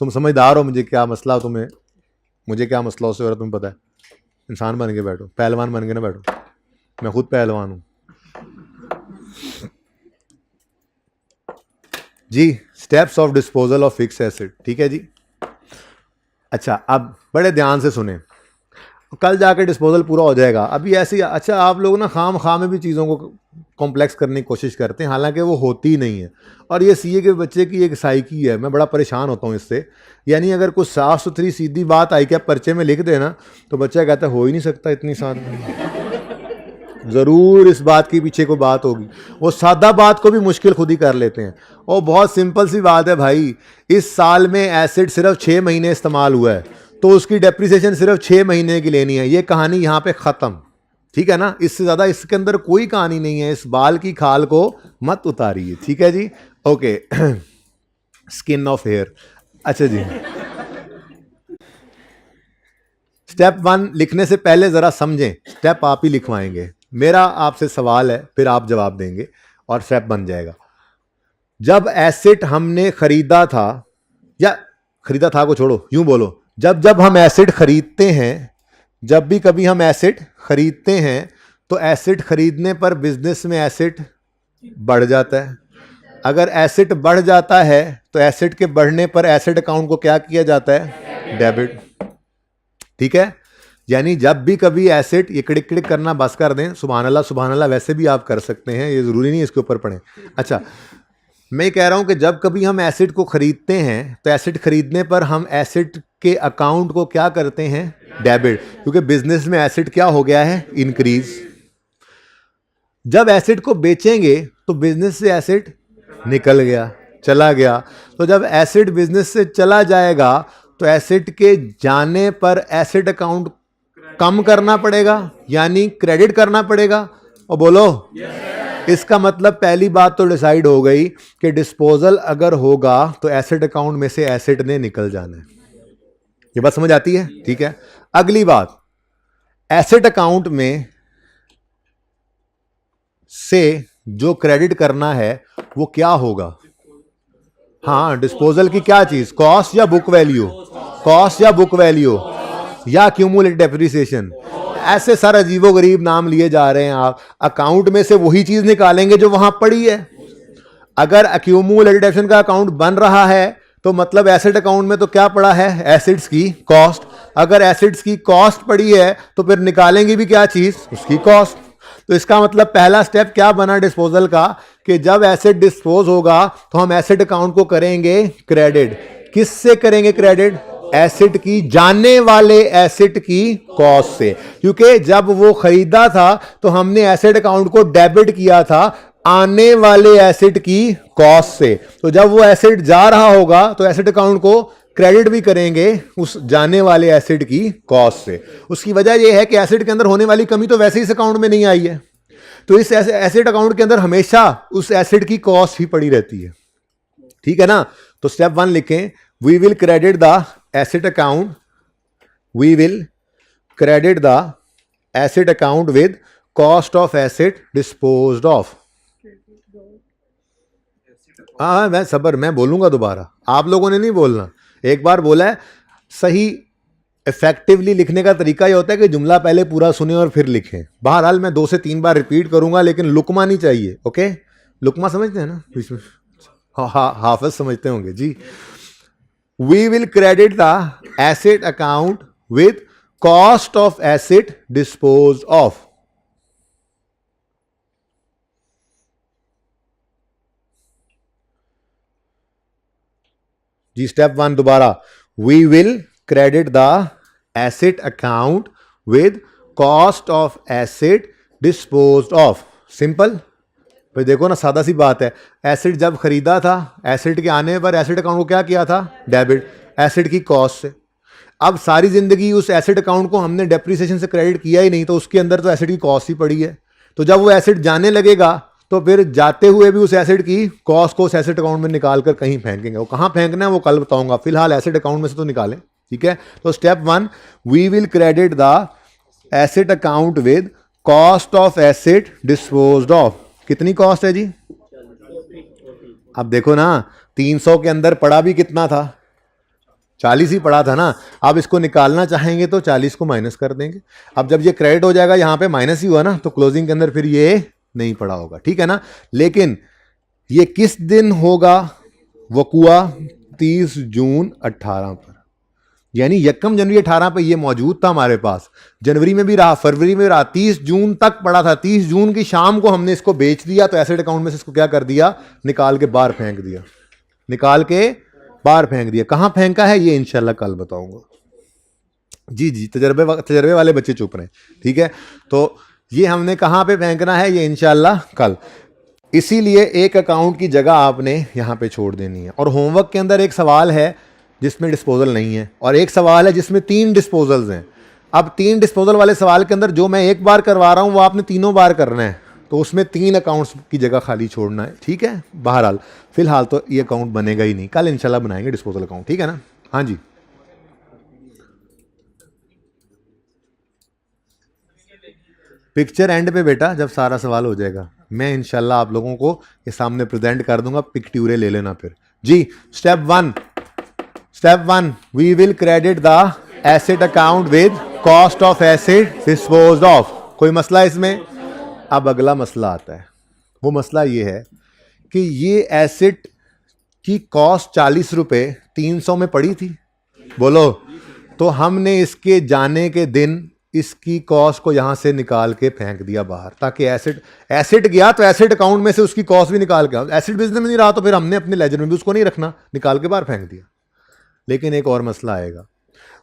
तुम समझदार हो, मुझे क्या मसला हो तुम्हें, मुझे क्या मसला उससे हो रहा तुम्हें पता है। इंसान बन के बैठो, पहलवान बन के ना बैठो। मैं खुद पहलवान हूं जी। Steps of disposal of fixed asset, ठीक है जी। अच्छा अब बड़े ध्यान से सुने, कल जाके डिस्पोजल पूरा हो जाएगा। अभी ऐसी, अच्छा आप लोग ना खाम में भी चीज़ों को कॉम्प्लेक्स करने की कोशिश करते हैं, हालांकि वो होती ही नहीं है। और ये सीए के बच्चे की एक साइकी है, मैं बड़ा परेशान होता हूँ इससे। यानी अगर कुछ साफ सुथरी सीधी बात आई क्या पर्चे में लिख देना, तो बच्चा कहता है हो ही नहीं सकता इतनी साल। ज़रूर इस बात के पीछे कोई बात होगी। वो सादा बात को भी मुश्किल खुद ही कर लेते हैं। और बहुत सिंपल सी बात है भाई, इस साल में एसिड सिर्फ 6 महीने इस्तेमाल हुआ है, तो उसकी डेप्रिसिएशन सिर्फ 6 महीने की लेनी है। ये कहानी यहाँ पे ख़त्म, ठीक है ना। इससे ज़्यादा इसके अंदर कोई कहानी नहीं है। इस बाल की खाल को मत उतारिए, ठीक है जी। Okay skin of hair. अच्छा जी, स्टेप 1 लिखने से पहले ज़रा समझें, स्टेप आप ही लिखवाएंगे। मेरा आपसे सवाल है, फिर आप जवाब देंगे और स्टेप बन जाएगा। जब एसिड हमने खरीदा था, या खरीदा था को छोड़ो, यूं बोलो, जब हम एसिड खरीदते हैं, जब भी कभी हम एसिड खरीदते हैं, तो एसिड खरीदने पर बिजनेस में एसिड बढ़ जाता है। अगर एसिड बढ़ जाता है तो एसिड के बढ़ने पर एसिड अकाउंट को क्या किया जाता है? डेबिट, ठीक है। यानी जब भी कभी एसिड, ये क्लिक क्लिक करना बस कर दें, सुभान अल्लाह वैसे भी आप कर सकते हैं, ये ज़रूरी नहीं इसके ऊपर पढ़ें। अच्छा, मैं कह रहा हूं कि जब कभी हम एसिड को खरीदते हैं, तो एसिड खरीदने पर हम एसिड के अकाउंट को क्या करते हैं? डेबिट, क्योंकि बिजनेस में एसिड क्या हो गया है? इंक्रीज। जब एसिड को बेचेंगे तो बिजनेस से एसिड निकल गया, चला गया। तो जब एसिड बिजनेस से चला जाएगा तो एसिड के जाने पर एसिड अकाउंट कम करना पड़ेगा, यानी क्रेडिट करना पड़ेगा। और बोलो इसका मतलब पहली बात तो डिसाइड हो गई कि डिस्पोजल अगर होगा तो एसिड अकाउंट में से एसिड ने निकल जाना है। ये बात समझ आती है? ठीक है। अगली बात, एसिड अकाउंट में से जो क्रेडिट करना है वो क्या होगा? हाँ, डिस्पोजल की क्या चीज? कॉस्ट या बुक वैल्यू? कॉस्ट या बुक वैल्यू या क्यूमुलेटेड डेप्रिसिएशन? ऐसे सारे अजीबोगरीब नाम लिए जा रहे हैं आप। अकाउंट में से वही चीज निकालेंगे जो वहां पड़ी है। अगर एक्यूमुलेटेड डेप्रिसिएशन का अकाउंट बन रहा है तो मतलब एसिड अकाउंट में तो क्या पड़ा है? एसिड्स की कॉस्ट। अगर एसिड्स की कॉस्ट पड़ी है तो फिर निकालेंगे भी क्या चीज? उसकी कॉस्ट। तो इसका मतलब पहला स्टेप क्या बना डिस्पोजल का, कि जब एसिड डिस्पोज होगा तो हम एसिड अकाउंट को करेंगे क्रेडिट। किससे करेंगे क्रेडिट? एसिड की, जाने वाले एसिड की कॉस्ट से। क्योंकि जब वो खरीदा था तो हमने एसिड अकाउंट को डेबिट किया था आने वाले एसिड की कॉस्ट से। तो जब वो एसिड जा रहा होगा तो एसिड अकाउंट को क्रेडिट भी करेंगे उस जाने वाले एसिड की कॉस्ट से। उसकी वजह यह है कि एसिड के अंदर होने वाली कमी तो वैसे ही इस अकाउंट में नहीं आई है, तो इस एसिड अकाउंट के अंदर हमेशा उस एसिड की कॉस्ट ही पड़ी रहती है, ठीक है ना। तो स्टेप 1 लिखें, we will credit the asset account, we will credit the asset account with cost of asset disposed of. हाँ मैं बोलूंगा दोबारा, आप लोगों ने नहीं बोलना। एक बार बोला है, सही इफेक्टिवली लिखने का तरीका ये होता है कि जुमला पहले पूरा सुने और फिर लिखें। बहरहाल मैं 2 से 3 बार रिपीट करूंगा, लेकिन लुकमा नहीं चाहिए। ओके, लुकमा समझते हैं ना बीच में? हाफिज समझते होंगे जी। We will credit the asset account with cost of asset dispose of. जी स्टेप 1 दोबारा, we will credit the asset account with cost of asset disposed of. Simple. फिर देखो ना, सादा सी बात है। एसिड जब खरीदा था, एसिड के आने पर एसिड अकाउंट को क्या किया था? डेबिट, एसिड की कॉस्ट से। अब सारी जिंदगी उस एसिड अकाउंट को हमने डेप्रिसिएशन से क्रेडिट किया ही नहीं, तो उसके अंदर तो एसिड की कॉस्ट ही पड़ी है। तो जब वो एसिड जाने लगेगा तो फिर जाते हुए भी उस एसेट की कॉस्ट को उस एसेट अकाउंट में निकाल कर कहीं फेंकेंगे। वो कहाँ फेंकना है वो कल बताऊंगा, फिलहाल एसेट अकाउंट में से तो निकालें। ठीक है, तो step 1, we will credit the asset account with cost of asset disposed of. कितनी कॉस्ट है जी? अब देखो ना, 300 के अंदर पड़ा भी कितना था? 40 ही पड़ा था ना। अब इसको निकालना चाहेंगे तो 40 को माइनस कर देंगे। अब जब ये क्रेडिट हो जाएगा, यहाँ पे माइनस ही हुआ ना, तो क्लोजिंग के अंदर फिर ये नहीं पड़ा होगा। ठीक है ना। लेकिन ये किस दिन होगा वकुआ? 30 जून 18 पर, यानी यकम जनवरी 18 पे ये मौजूद था हमारे पास। जनवरी में भी रहा, फरवरी में रहा, 30 जून तक पड़ा था। 30 जून की शाम को हमने इसको बेच दिया, तो एसेट अकाउंट में से इसको क्या कर दिया? निकाल के बाहर फेंक दिया। निकाल के बाहर फेंक दिया। कहां फेंका है ये इंशाल्लाह कल बताऊंगा। जी जी, तजर्बे वाले बच्चे चुप रहे। ठीक है, तो ये हमने कहां पे फेंकना है ये इंशाल्लाह कल। इसीलिए एक अकाउंट की जगह आपने यहां पे छोड़ देनी है। और होमवर्क के अंदर एक सवाल है जिसमें डिस्पोजल नहीं है, और एक सवाल है जिसमें 3 डिस्पोजल्स हैं। अब 3 डिस्पोजल वाले सवाल के अंदर जो मैं एक बार करवा रहा हूं वो आपने तीनों बार करना है, तो उसमें 3 अकाउंट्स की जगह खाली छोड़ना है। ठीक है, बहरहाल फिलहाल तो ये अकाउंट बनेगा ही नहीं, कल इंशाल्लाह बनाएंगे डिस्पोजल अकाउंट। ठीक है ना। हाँ जी, पिक्चर एंड पे बेटा, जब सारा सवाल हो जाएगा मैं इंशाल्लाह आप लोगों को ये सामने प्रेजेंट कर दूंगा, पिक्ट्यूरे ले लेना फिर जी। Step 1, we will credit the asset account with cost of asset disposed of. कोई मसला इसमें? अब अगला मसला आता है। वो मसला ये है कि ये एसेट की कॉस्ट 40 रुपये 300 में पड़ी थी, बोलो, तो हमने इसके जाने के दिन इसकी कॉस्ट को यहां से निकाल के फेंक दिया बाहर, ताकि एसेट गया तो एसेट अकाउंट में से उसकी कॉस्ट भी निकाल के, एसेट बिजनेस में नहीं रहा तो फिर हमने अपने लेजर में भी उसको नहीं रखना, निकाल के बाहर फेंक दिया। लेकिन एक और मसला आएगा।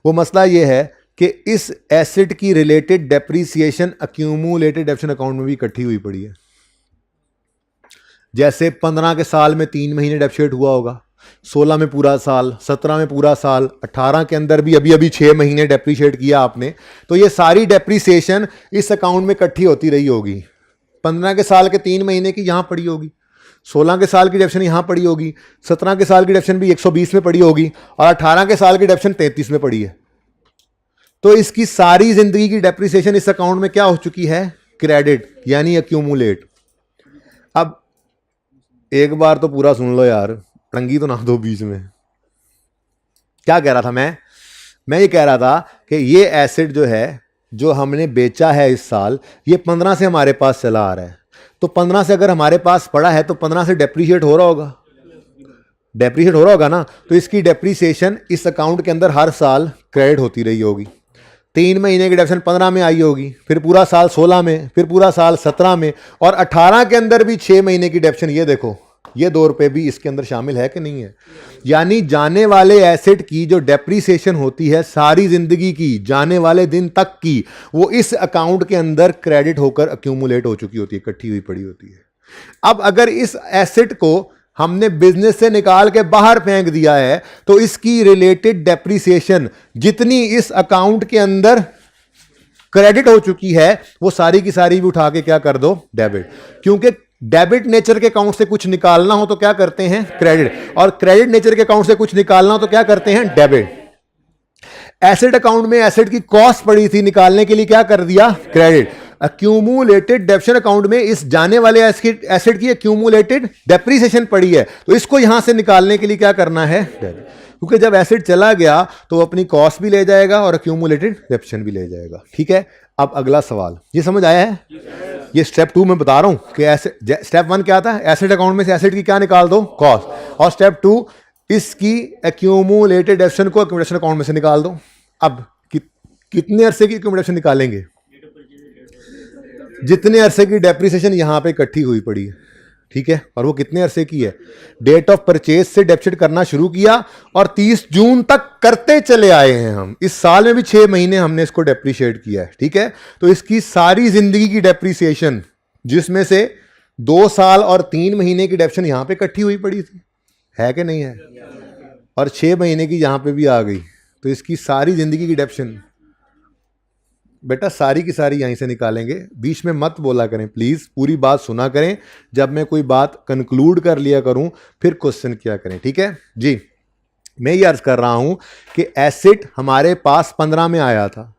वो मसला ये है कि इस एसेट की related depreciation accumulated depreciation account में भी इकट्ठी हुई पड़ी है। जैसे 15 के साल में 3 महीने डेप्रिसिएट हुआ होगा, 16 में पूरा साल, 17 में पूरा साल, 18 के अंदर भी अभी 6 महीने डेप्रीशिएट किया आपने, तो ये सारी डेप्रीसिएशन इस अकाउंट में इकट्ठी होती रही होगी। 15 के साल के 3 महीने की यहां पड़ी होगी, 16 के साल की डेप्रिसिएशन यहां पड़ी होगी, 17 के साल की डेप्रिसिएशन भी 120 में पड़ी होगी, और 18 के साल की डेप्रिसिएशन 33 में पड़ी है। तो इसकी सारी जिंदगी की डेप्रीसिएशन इस अकाउंट में क्या हो चुकी है? क्रेडिट, यानी अक्यूमुलेट। अब एक बार तो पूरा सुन लो यार, टंगी तो ना दो बीच में। क्या कह रहा था मैं ये कह रहा था कि ये एसेट जो है, जो हमने बेचा है इस साल, ये 15 से हमारे पास चला आ रहा है। तो 15 से अगर हमारे पास पड़ा है तो 15 से डेप्रीशिएट हो रहा होगा, डेप्रीशिएट हो रहा होगा ना। तो इसकी डेप्रीसिएशन इस अकाउंट के अंदर हर साल क्रेडिट होती रही होगी। 3 महीने की डेप्रिसिएशन 15 में आई होगी, फिर पूरा साल 16 में, फिर पूरा साल 17 में, और 18 के अंदर भी 6 महीने की डेप्रिसिएशन। ये देखो, ये 2 रुपए भी इसके अंदर शामिल है कि नहीं है? यानी जाने वाले एसेट की जो डेप्रीसिएशन होती है सारी जिंदगी की, जाने वाले दिन तक की, वो इस अकाउंट के अंदर क्रेडिट होकर अक्यूमुलेट हो चुकी होती है, इकट्ठी हुई पड़ी होती है। अब अगर इस एसेट को हमने बिजनेस से निकाल के बाहर फेंक दिया है, तो इसकी रिलेटेड डेप्रीसिएशन जितनी इस अकाउंट के अंदर क्रेडिट हो चुकी है, वो सारी की सारी भी उठा के क्या कर दो? डेबिट। क्योंकि डेबिट नेचर के अकाउंट से कुछ निकालना हो तो क्या करते हैं? क्रेडिट। और क्रेडिट नेचर के अकाउंट से कुछ निकालना हो तो क्या करते हैं? डेबिट। एसेट अकाउंट में एसेट की कॉस्ट पड़ी थी, निकालने के लिए क्या कर दिया? क्रेडिट। अक्यूमुलेटेड डेप्रिसिएशन अकाउंट में इस जाने वाले एसेट की अक्यूमुलेटेड डेप्रीसिएशन पड़ी है, तो इसको यहां से निकालने के लिए क्या करना है? डेबिट। क्योंकि जब एसेट चला गया तो वो अपनी कॉस्ट भी ले जाएगा और अक्यूमुलेटेड डेप्रिसिएशन भी ले जाएगा। ठीक है, अब अगला सवाल, ये समझ आया है? ये स्टेप 2 में बता रहा हूं कि स्टेप 1 क्या था? एसेट अकाउंट में से एसेट की क्या निकाल दो? कॉस्ट। और स्टेप 2, इसकी अक्यूमुलेटेड डेप्रिसिएशन को अक्यूमुलेशन अकाउंट में से निकाल दो। अब कितने अरसे की अक्यूमुलेशन निकालेंगे? जितने अरसे की डेप्रीसिएशन यहां पे इकट्ठी हुई पड़ी है। ठीक है, और वो कितने अरसे की है? डेट ऑफ परचेज से डेप्रिसिएट करना शुरू किया और 30 जून तक करते चले आए हैं हम। इस साल में भी 6 महीने हमने इसको डेप्रीशिएट किया है। ठीक है, तो इसकी सारी जिंदगी की डेप्रीसिएशन, जिसमें से 2 साल और 3 महीने की डेप्रिसिएशन यहां पे इकट्ठी हुई पड़ी थी, है कि नहीं है? और 6 महीने की यहां पे भी आ गई, तो इसकी सारी जिंदगी की डेप्रिसिएशन बेटा सारी की सारी यहीं से निकालेंगे, बीच में मत बोला करें प्लीज़, पूरी बात सुना करें, जब मैं कोई बात कंक्लूड कर लिया करूं फिर क्वेश्चन किया करें, ठीक है जी। मैं ये अर्ज कर रहा हूं कि एसिड हमारे पास 15 में आया था,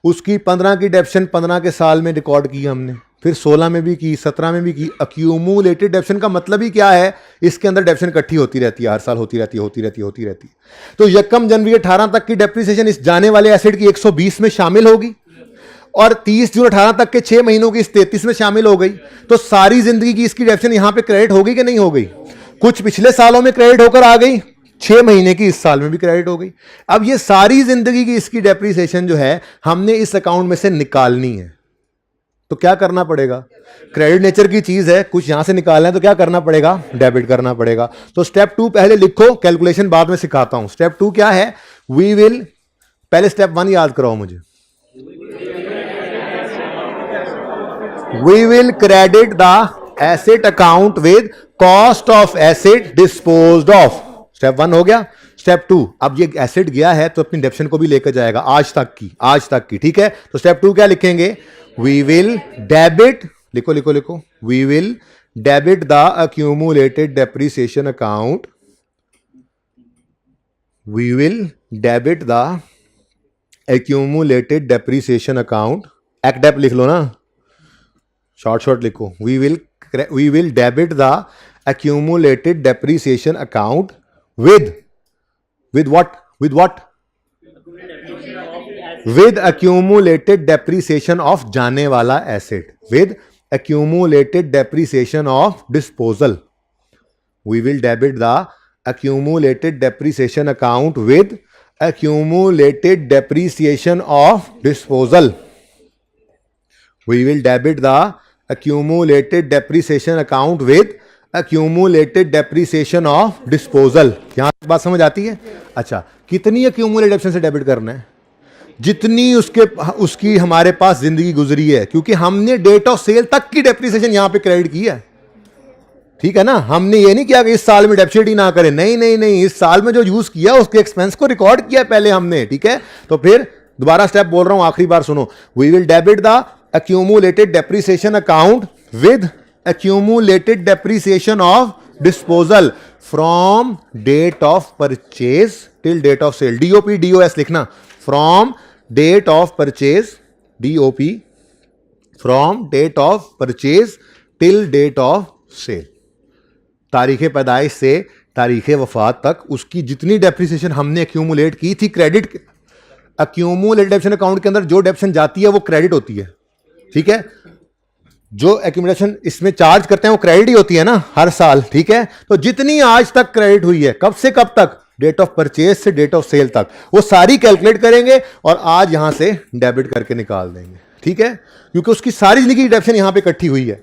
उसकी 15 की डेप्शन 15 के साल में रिकॉर्ड की हमने, फिर 16 में भी की, 17 में भी की। अक्यूमुलेटेड डेप्शन का मतलब ही क्या है, इसके अंदर डेप्शन इकट्ठी होती रहती है, हर साल होती रहती है। तो यकम जनवरी 18 तक की डेप्रिसिएशन इस जाने वाले एसिड की 120 में शामिल होगी और 30 जून 18 तक के 6 महीनों की इस 33 में शामिल हो गई। तो सारी जिंदगी की इसकी डेप्शन यहां पे क्रेडिट होगी कि नहीं हो गई? कुछ पिछले सालों में क्रेडिट होकर आ गई, 6 महीने की इस साल में भी क्रेडिट हो गई। अब ये सारी जिंदगी की इसकी डेप्रिसिएशन जो है हमने इस अकाउंट में से निकालनी है। तो क्या करना पड़ेगा? क्रेडिट नेचर की चीज है, कुछ यहां से निकालना है तो क्या करना पड़ेगा? डेबिट करना पड़ेगा। तो स्टेप 2 पहले लिखो, कैलकुलेशन बाद में सिखाता हूं। स्टेप 2 क्या है? वी विल, पहले स्टेप 1 याद कराओ मुझे। We will credit the asset account with cost of asset disposed of. Step 1 हो गया। स्टेप 2, अब ये एसेट गया है तो अपनी डेप्शन को भी लेकर जाएगा आज तक की, ठीक है। तो स्टेप 2 क्या लिखेंगे? वी विल डेबिट, लिखो, we will debit the accumulated depreciation account, we will debit the accumulated depreciation account, acdep लिख लो ना, शॉर्ट लिखो। we will debit the accumulated depreciation account with what with accumulated depreciation of जाने वाला asset, with accumulated depreciation of disposal. We will debit the accumulated depreciation account with accumulated depreciation of disposal. We will debit the accumulated depreciation account with accumulated depreciation of disposal. यहां तक बात समझ आती है? अच्छा, कितनी accumulated depreciation से debit करना है? जितनी उसकी हमारे पास जिंदगी गुजरी है, क्योंकि हमने डेट ऑफ सेल तक की डेप्रिसिएशन यहां पे क्रेडिट की है, ठीक है ना। हमने ये नहीं किया कि इस साल में डेप्रिसिएट ही ना करें, नहीं, इस साल में जो यूज किया उसके एक्सपेंस को रिकॉर्ड किया पहले हमने, ठीक है। तो फिर दोबारा स्टेप बोल रहा हूं, आखिरी बार सुनो। We will debit the accumulated depreciation account with accumulated depreciation of disposal from date of purchase till date of sale. DOP DOS लिखना, from date of purchase, DOP, from date of purchase till date of sale. तारीख पैदाइश से तारीख वफात तक उसकी जितनी depreciation हमने एक्यूमुलेट की थी, क्रेडिट, एक्यूमुलेटेड डेप्रिसिएशन अकाउंट के अंदर जो डेप्रिसिएशन जाती है वो क्रेडिट होती है, ठीक है। जो एक्यूमुलेशन इसमें चार्ज करते हैं वो क्रेडिट ही होती है ना हर साल, ठीक है। तो जितनी आज तक क्रेडिट हुई है, कब से कब तक? डेट ऑफ परचेज से डेट ऑफ सेल तक, वो सारी कैलकुलेट करेंगे और आज यहां से डेबिट करके निकाल देंगे, ठीक है। क्योंकि उसकी सारी जिंदगी की डेप्रिसिएशन यहां पे इकट्ठी हुई है,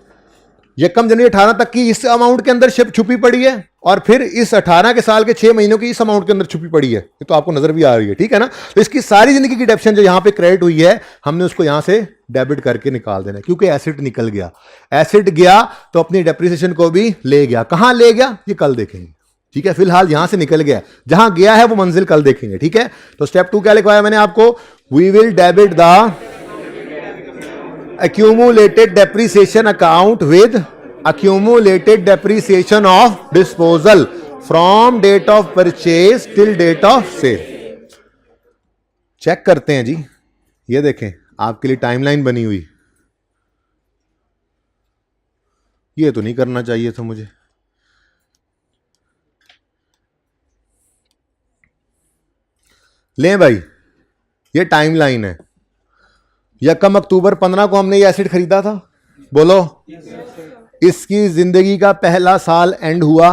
यकम जनवरी 18 तक की इस अमाउंट के अंदर छुपी पड़ी है और फिर इस 18 के साल के 6 महीनों की इस अमाउंट के अंदर छुपी पड़ी है। ये तो आपको नजर भी आ रही है, ठीक है ना। तो इसकी सारी जिंदगी की डेप्रिसिएशन जो यहां पे क्रेडिट हुई है, हमने उसको यहां से डेबिट करके निकाल देना, क्योंकि एसेट निकल गया। एसेट गया तो अपनी डेप्रिसिएशन को भी ले गया। कहां ले गया ये कल देखेंगे, ठीक है। फिलहाल यहां से निकल गया, जहां गया है वो मंजिल कल देखेंगे, ठीक है। तो स्टेप 2 क्या लिखवाया मैंने आपको? We will debit the accumulated depreciation account with accumulated depreciation of disposal from date of purchase till date of sale. Check करते हैं जी, ये देखें आपके लिए टाइमलाइन बनी हुई। ये तो नहीं करना चाहिए था मुझे। लें भाई, ये टाइमलाइन है। यकम अक्टूबर 15 को हमने ये एसिड खरीदा था, बोलो। इसकी जिंदगी का पहला साल एंड हुआ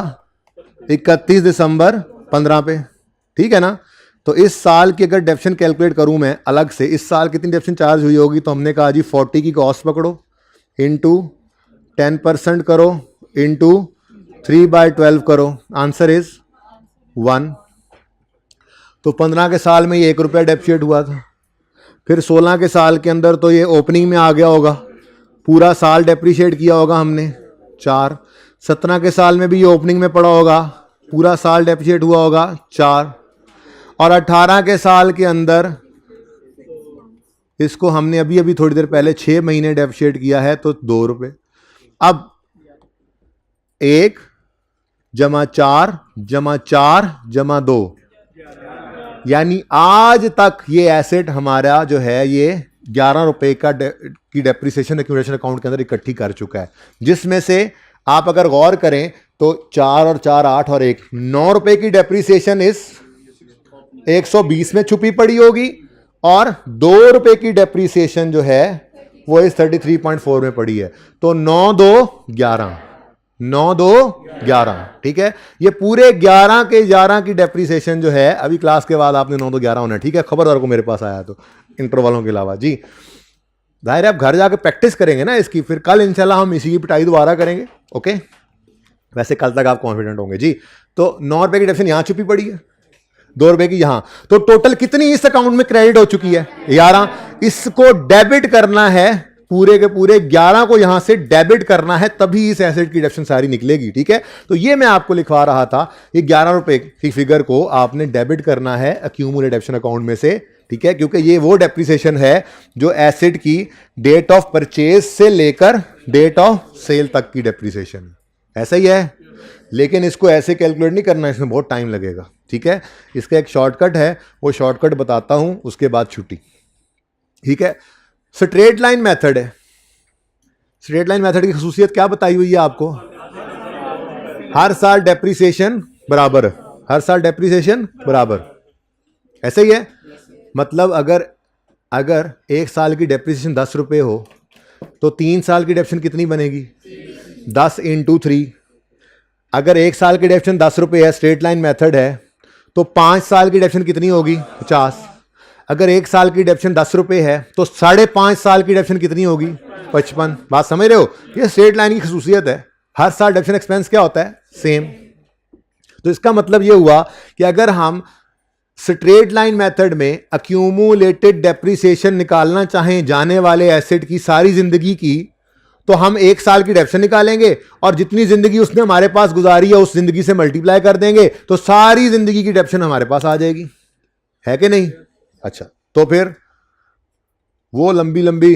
31 दिसंबर 15 पे, ठीक है ना। तो इस साल की अगर डेप्रिसिएशन कैलकुलेट करूं मैं अलग से, इस साल कितनी डेप्रिसिएशन चार्ज हुई होगी, तो हमने कहा जी 40 की कॉस्ट पकड़ो, इंटू 10% करो, इंटू 3/12 करो, आंसर इज 1। तो 15 के साल में ये 1 रुपया डेप्रिसिएट हुआ था। फिर 16 के साल के अंदर तो ये ओपनिंग में आ गया होगा, पूरा साल डेप्रिशिएट किया होगा हमने 4। 17 के साल में भी ये ओपनिंग में पड़ा होगा, पूरा साल डेप्रिशिएट हुआ होगा 4। और 18 के साल के अंदर इसको हमने अभी अभी थोड़ी देर पहले 6 महीने डेप्रिशिएट किया है तो 2 रुपये। अब 1 जमा 4 जमा 4 जमा 2, यानी आज तक ये एसेट हमारा जो है ये 11 रुपए की डेप्रिसिएशन एक्यूमुलेशन अकाउंट के अंदर इकट्ठी कर चुका है, जिसमें से आप अगर गौर करें तो 4 और 4 8 और 1 9 रुपए की डेप्रिसिएशन इस 120 में छुपी पड़ी होगी और 2 रुपए की डेप्रिसिएशन जो है वो इस 33.4 में पड़ी है। तो 9 2 11, 9 2 11, ठीक है। ये पूरे 11 की डेप्रिसिएशन जो है अभी क्लास के बाद आपने 9 2 11 होना है, ठीक है। खबरदार को मेरे पास आया तो इंटर वालों के अलावा जी, जाहिर है आप घर जाकर प्रैक्टिस करेंगे ना इसकी, फिर कल इंशाल्लाह हम इसी की पिटाई दोबारा करेंगे। ओके, वैसे कल तक आप कॉन्फिडेंट होंगे जी। तो 9 रुपए की डेप्रिसिएशन यहां छुपी पड़ी है, 2 रुपए की यहां, तो टोटल कितनी इस अकाउंट में क्रेडिट हो चुकी है 11। इसको डेबिट करना है, पूरे के पूरे 11 को यहां से डेबिट करना है, तभी इस एसेट की डिडक्शन सारी निकलेगी, ठीक है। तो ये मैं आपको लिखवा रहा था, ये 11 रुपए की फिगर को आपने डेबिट करना है एक्यूमुलेटेड डिडक्शन अकाउंट में से, ठीक है, क्योंकि ये वो डेप्रिसिएशन है जो एसेट की डेट ऑफ परचेज से लेकर डेट ऑफ सेल तक की डेप्रिसिएशन, ऐसा ही है। लेकिन इसको ऐसे कैलकुलेट नहीं करना, इसमें बहुत टाइम लगेगा, ठीक है। इसका एक शॉर्टकट है, वो शॉर्टकट बताता हूं, उसके बाद छुट्टी, ठीक है। स्ट्रेट लाइन मेथड है। स्ट्रेट लाइन मेथड की खसूसियत क्या बताई हुई है आपको? हर साल डेप्रिसिएशन बराबर, हर साल डेप्रिसिएशन बराबर, ऐसा ही है। मतलब अगर 1 साल की डेप्रिसिएशन 10 रुपए हो तो 3 साल की डेप्रिसिएशन कितनी बनेगी? 10 × 3। अगर 1 साल की डेप्रिसिएशन 10 रुपए है, स्ट्रेट लाइन मेथड है, तो 5 साल की डेप्रिसिएशन कितनी होगी? 50। अगर 1 साल की डेप्रिसिएशन 10 रुपए है तो 5.5 साल की डेप्रिसिएशन कितनी होगी? 55। बात समझ रहे हो? ये स्ट्रेट लाइन की खसूसियत है, हर साल डेप्रिसिएशन एक्सपेंस क्या होता है? सेम। तो इसका मतलब ये हुआ कि अगर हम स्ट्रेट लाइन मेथड में एक्यूमुलेटेड डेप्रिसिएशन निकालना चाहें जाने वाले एसेट की सारी जिंदगी की, तो हम 1 साल की डेप्रिसिएशन निकालेंगे और जितनी जिंदगी उसने हमारे पास गुजारी है उस जिंदगी से मल्टीप्लाई कर देंगे, तो सारी जिंदगी की डेप्रिसिएशन हमारे पास आ जाएगी, है कि नहीं? अच्छा, तो फिर वो लंबी लंबी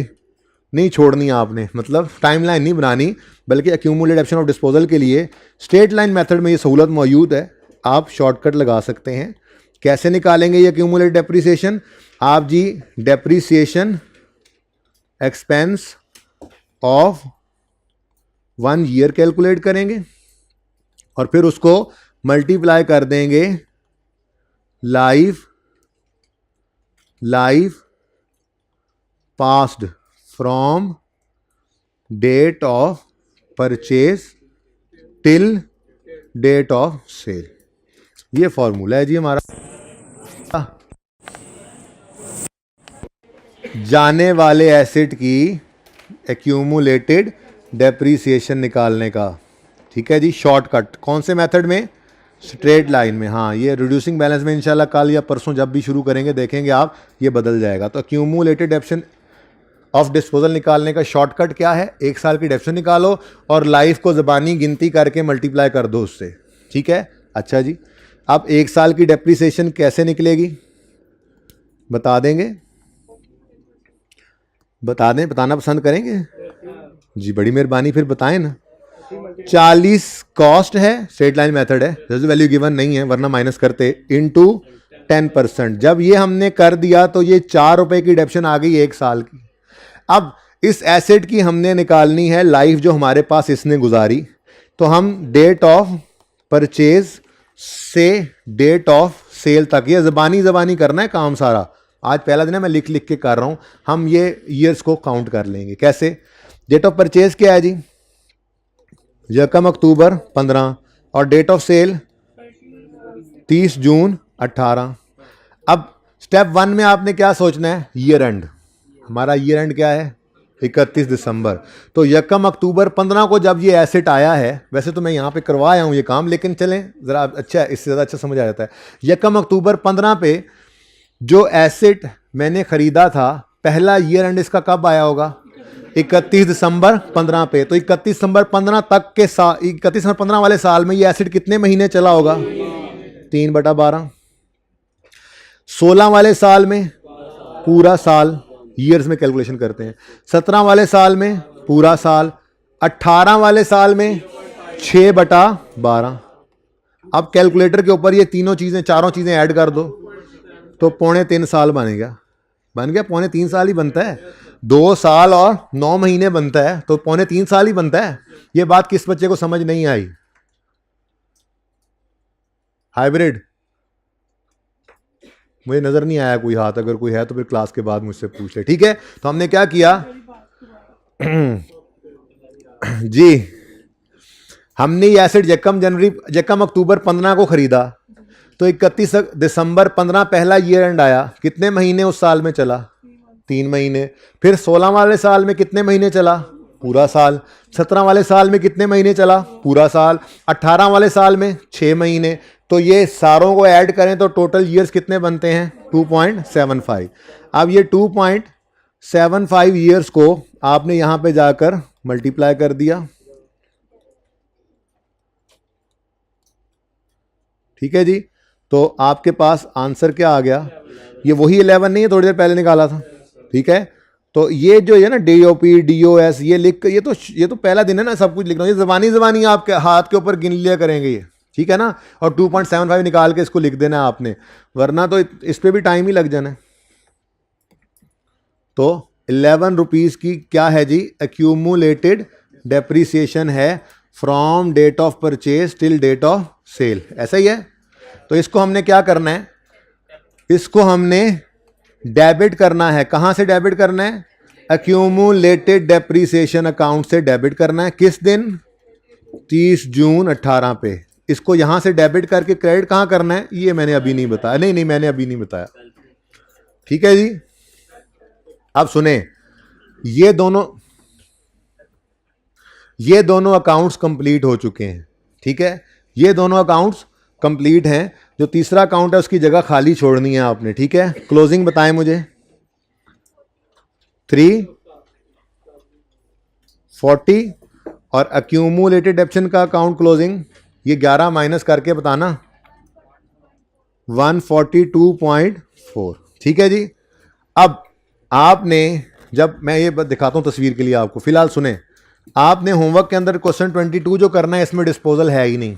नहीं छोड़नी आपने, मतलब टाइमलाइन नहीं बनानी, बल्कि एक्यूमुलेटेड डेप्रिसिएशन ऑफ डिस्पोजल के लिए स्ट्रेट लाइन मेथड में ये सहूलत मौजूद है, आप शॉर्टकट लगा सकते हैं। कैसे निकालेंगे ये एक्यूमुलेटेड डेप्रिसिएशन? आप जी depreciation expense of 1 year calculate करेंगे और फिर उसको मल्टीप्लाई कर देंगे life passed from date of purchase till date of sale. ये फॉर्मूला है जी हमारा जाने वाले एसेट की एक्यूमुलेटेड डेप्रिसिएशन निकालने का, ठीक है जी। शॉर्टकट कौन से मेथड में? स्ट्रेट लाइन में। हाँ, ये रिड्यूसिंग बैलेंस में इंशाल्लाह कल या परसों जब भी शुरू करेंगे देखेंगे आप, ये बदल जाएगा। तो एक्यूमुलेटेड डेप्रिसिएशन ऑफ डिस्पोजल निकालने का शॉर्टकट क्या है? 1 साल की डेप्रिसिएशन निकालो और लाइफ को ज़बानी गिनती करके मल्टीप्लाई कर दो उससे, ठीक है। अच्छा जी, अब 1 साल की डेप्रिसिएशन कैसे निकलेगी बता देंगे? बता दें, बताना पसंद करेंगे जी? बड़ी मेहरबानी, फिर बताएं ना। 40 कॉस्ट है, स्ट्रेट लाइन मेथड है, वैल्यू गिवन नहीं है वरना माइनस करते, इनटू 10%। जब ये हमने कर दिया तो ये 4 रुपए की डेप्रिसिएशन आ गई 1 साल की। अब इस एसेट की हमने निकालनी है लाइफ जो हमारे पास इसने गुजारी, तो हम डेट ऑफ परचेज से डेट ऑफ सेल तक, ये ज़बानी करना है काम सारा। आज पहला दिन है, मैं लिख के कर रहा हूं। हम ये ईयर्स को काउंट कर लेंगे। कैसे? डेट ऑफ परचेज क्या है जी? 1 अक्टूबर 15 और डेट ऑफ सेल 30 जून 18। अब स्टेप 1 में आपने क्या सोचना है? Year and. हमारा ईयर एंड क्या है? 31 दिसंबर। तो 1 अक्टूबर 15 को जब ये एसेट आया है, वैसे तो मैं यहाँ पे करवाया हूँ ये काम, लेकिन चलें ज़रा अच्छा, इससे ज़्यादा अच्छा समझ आ जाता है। 1 अक्टूबर 15 पे जो एसेट मैंने ख़रीदा था, पहला ईयर एंड इसका कब आया होगा? 31 दिसंबर 15 पे। तो 31 दिसंबर 15 तक के 31 दिसंबर 15 वाले साल में ये एसेट कितने महीने चला होगा? 3/12। 16 वाले साल में पूरा साल ईयर्स में कैलकुलेशन करते हैं। 17 वाले साल में पूरा साल, 18 वाले साल में 6/12। अब कैलकुलेटर के ऊपर ये तीनों चीज़ें, चारों चीज़ें ऐड कर दो तो 3.25 साल बन गया 3.25 साल ही बनता है। 2 साल और 9 महीने बनता है तो 3.25 साल ही बनता है। ये बात किस बच्चे को समझ नहीं आई? हाइब्रिड मुझे नजर नहीं आया कोई हाथ, अगर कोई है तो फिर क्लास के बाद मुझसे पूछ ले, ठीक है। तो हमने क्या किया जी, हमने ये एसेट जक्कम अक्टूबर 15 को खरीदा तो 31 दिसंबर 15 पहला ईयर एंड आया। कितने महीने उस साल में चला? 3 महीने। फिर 16 वाले साल में कितने महीने चला? पूरा साल। 17 वाले साल में कितने महीने चला? पूरा साल। 18 वाले साल में 6 महीने। तो ये सारों को ऐड करें तो टोटल ईयर्स कितने बनते हैं? 2.75। अब ये 2.75 ईयर्स को आपने यहां पे जाकर मल्टीप्लाई कर दिया, ठीक है जी। तो आपके पास आंसर क्या आ गया? ये वही 11 नहीं है, थोड़ी देर पहले निकाला था, ठीक है। तो ये जो है ना DOP DOS ये लिख, ये तो पहला दिन है ना, सब कुछ लिख रहा हूँ, ये जबानी आपके हाथ के ऊपर गिन लिया करेंगे ये, ठीक है ना। और 2.75 निकाल के इसको लिख देना है आपने, वरना तो इस पे भी टाइम ही लग जाना है। तो 11 रुपीज़ की क्या है जी? एक्यूमुलेटेड डेप्रीसिएशन है from date of purchase till date of sale, ऐसा ही है। तो इसको हमने क्या करना है? इसको हमने डेबिट करना है। कहां से डेबिट करना है? एक्यूमुलेटेड डेप्रीसिएशन अकाउंट से डेबिट करना है। किस दिन? 30 जून 18 पे। इसको यहां से डेबिट करके क्रेडिट कहां करना है ये मैंने अभी नहीं बताया। नहीं मैंने अभी नहीं बताया, ठीक है जी। अब सुने, ये दोनों अकाउंट्स कंप्लीट हो चुके हैं, ठीक है। ये दोनों अकाउंट्स कंप्लीट हैं। जो तीसरा अकाउंट है उसकी जगह खाली छोड़नी है आपने, ठीक है। क्लोजिंग बताएं मुझे। 340 और एक्यूमुलेटेड डेप्शन का अकाउंट क्लोजिंग ये 11 माइनस करके बताना, 142.4, ठीक है जी। अब आपने, जब मैं ये दिखाता हूं तस्वीर के लिए आपको, फिलहाल सुने, आपने होमवर्क के अंदर क्वेश्चन 22 जो करना है इसमें डिस्पोजल है ही नहीं।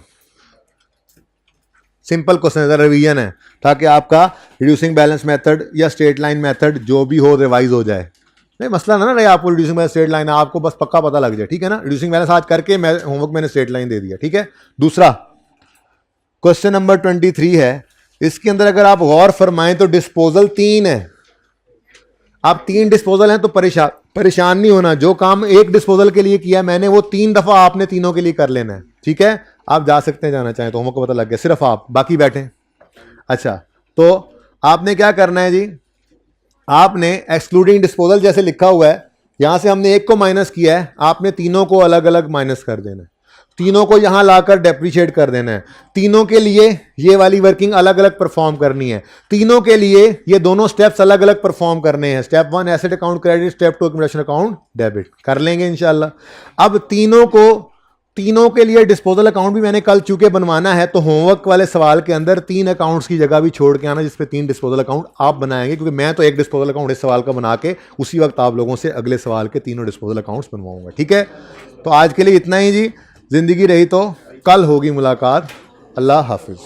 सिंपल क्वेश्चन है, रिवीजन है, ताकि आपका रिड्यूसिंग बैलेंस मेथड या स्ट्रेट लाइन मेथड जो भी हो रिवाइज हो जाए। नहीं मसला ना रहे आपको रिड्यूसिंग बैलेंस स्ट्रेट लाइन, आपको बस पक्का पता लग जाए, ठीक है ना। रिड्यूसिंग बैलेंस आज करके मैं होमवर्क मैंने स्ट्रेट लाइन दे दिया, ठीक है। दूसरा क्वेश्चन नंबर 23 है, इसके अंदर अगर आप गौर फरमाएं तो डिस्पोजल 3 है। आप 3 डिस्पोजल हैं तो परेशान नहीं होना। जो काम एक डिस्पोजल के लिए किया मैंने वो 3 दफा आपने तीनों के लिए कर लेना है, ठीक है। आप जा सकते हैं, जाना चाहें तो, होमवर्क को पता लग गया, सिर्फ आप, बाकी बैठे। अच्छा, तो आपने क्या करना है जी? आपने एक्सक्लूडिंग डिस्पोजल जैसे लिखा हुआ है, यहां से हमने एक को माइनस किया है, आपने तीनों को अलग अलग माइनस कर देना है। तीनों को यहां लाकर डेप्रीशिएट कर देना है। तीनों के लिए ये वाली वर्किंग अलग अलग परफॉर्म करनी है। तीनों के लिए ये दोनों स्टेप्स अलग अलग परफॉर्म करने हैं। Step 1 asset account credit, step 2 accumulation account debit, कर लेंगे इंशाल्लाह। अब तीनों के लिए डिस्पोजल अकाउंट भी मैंने कल चूंकि बनवाना है, तो होमवर्क वाले सवाल के अंदर 3 अकाउंट्स की जगह भी छोड़ के आना, जिसपे 3 डिस्पोजल अकाउंट आप बनाएंगे, क्योंकि मैं तो एक डिस्पोजल अकाउंट इस सवाल का बना के उसी वक्त आप लोगों से अगले सवाल के तीनों डिस्पोजल अकाउंट्स बनवाऊंगा, ठीक है। तो आज के लिए इतना ही जी। जिंदगी रही तो कल होगी मुलाकात। अल्लाह हाफिज।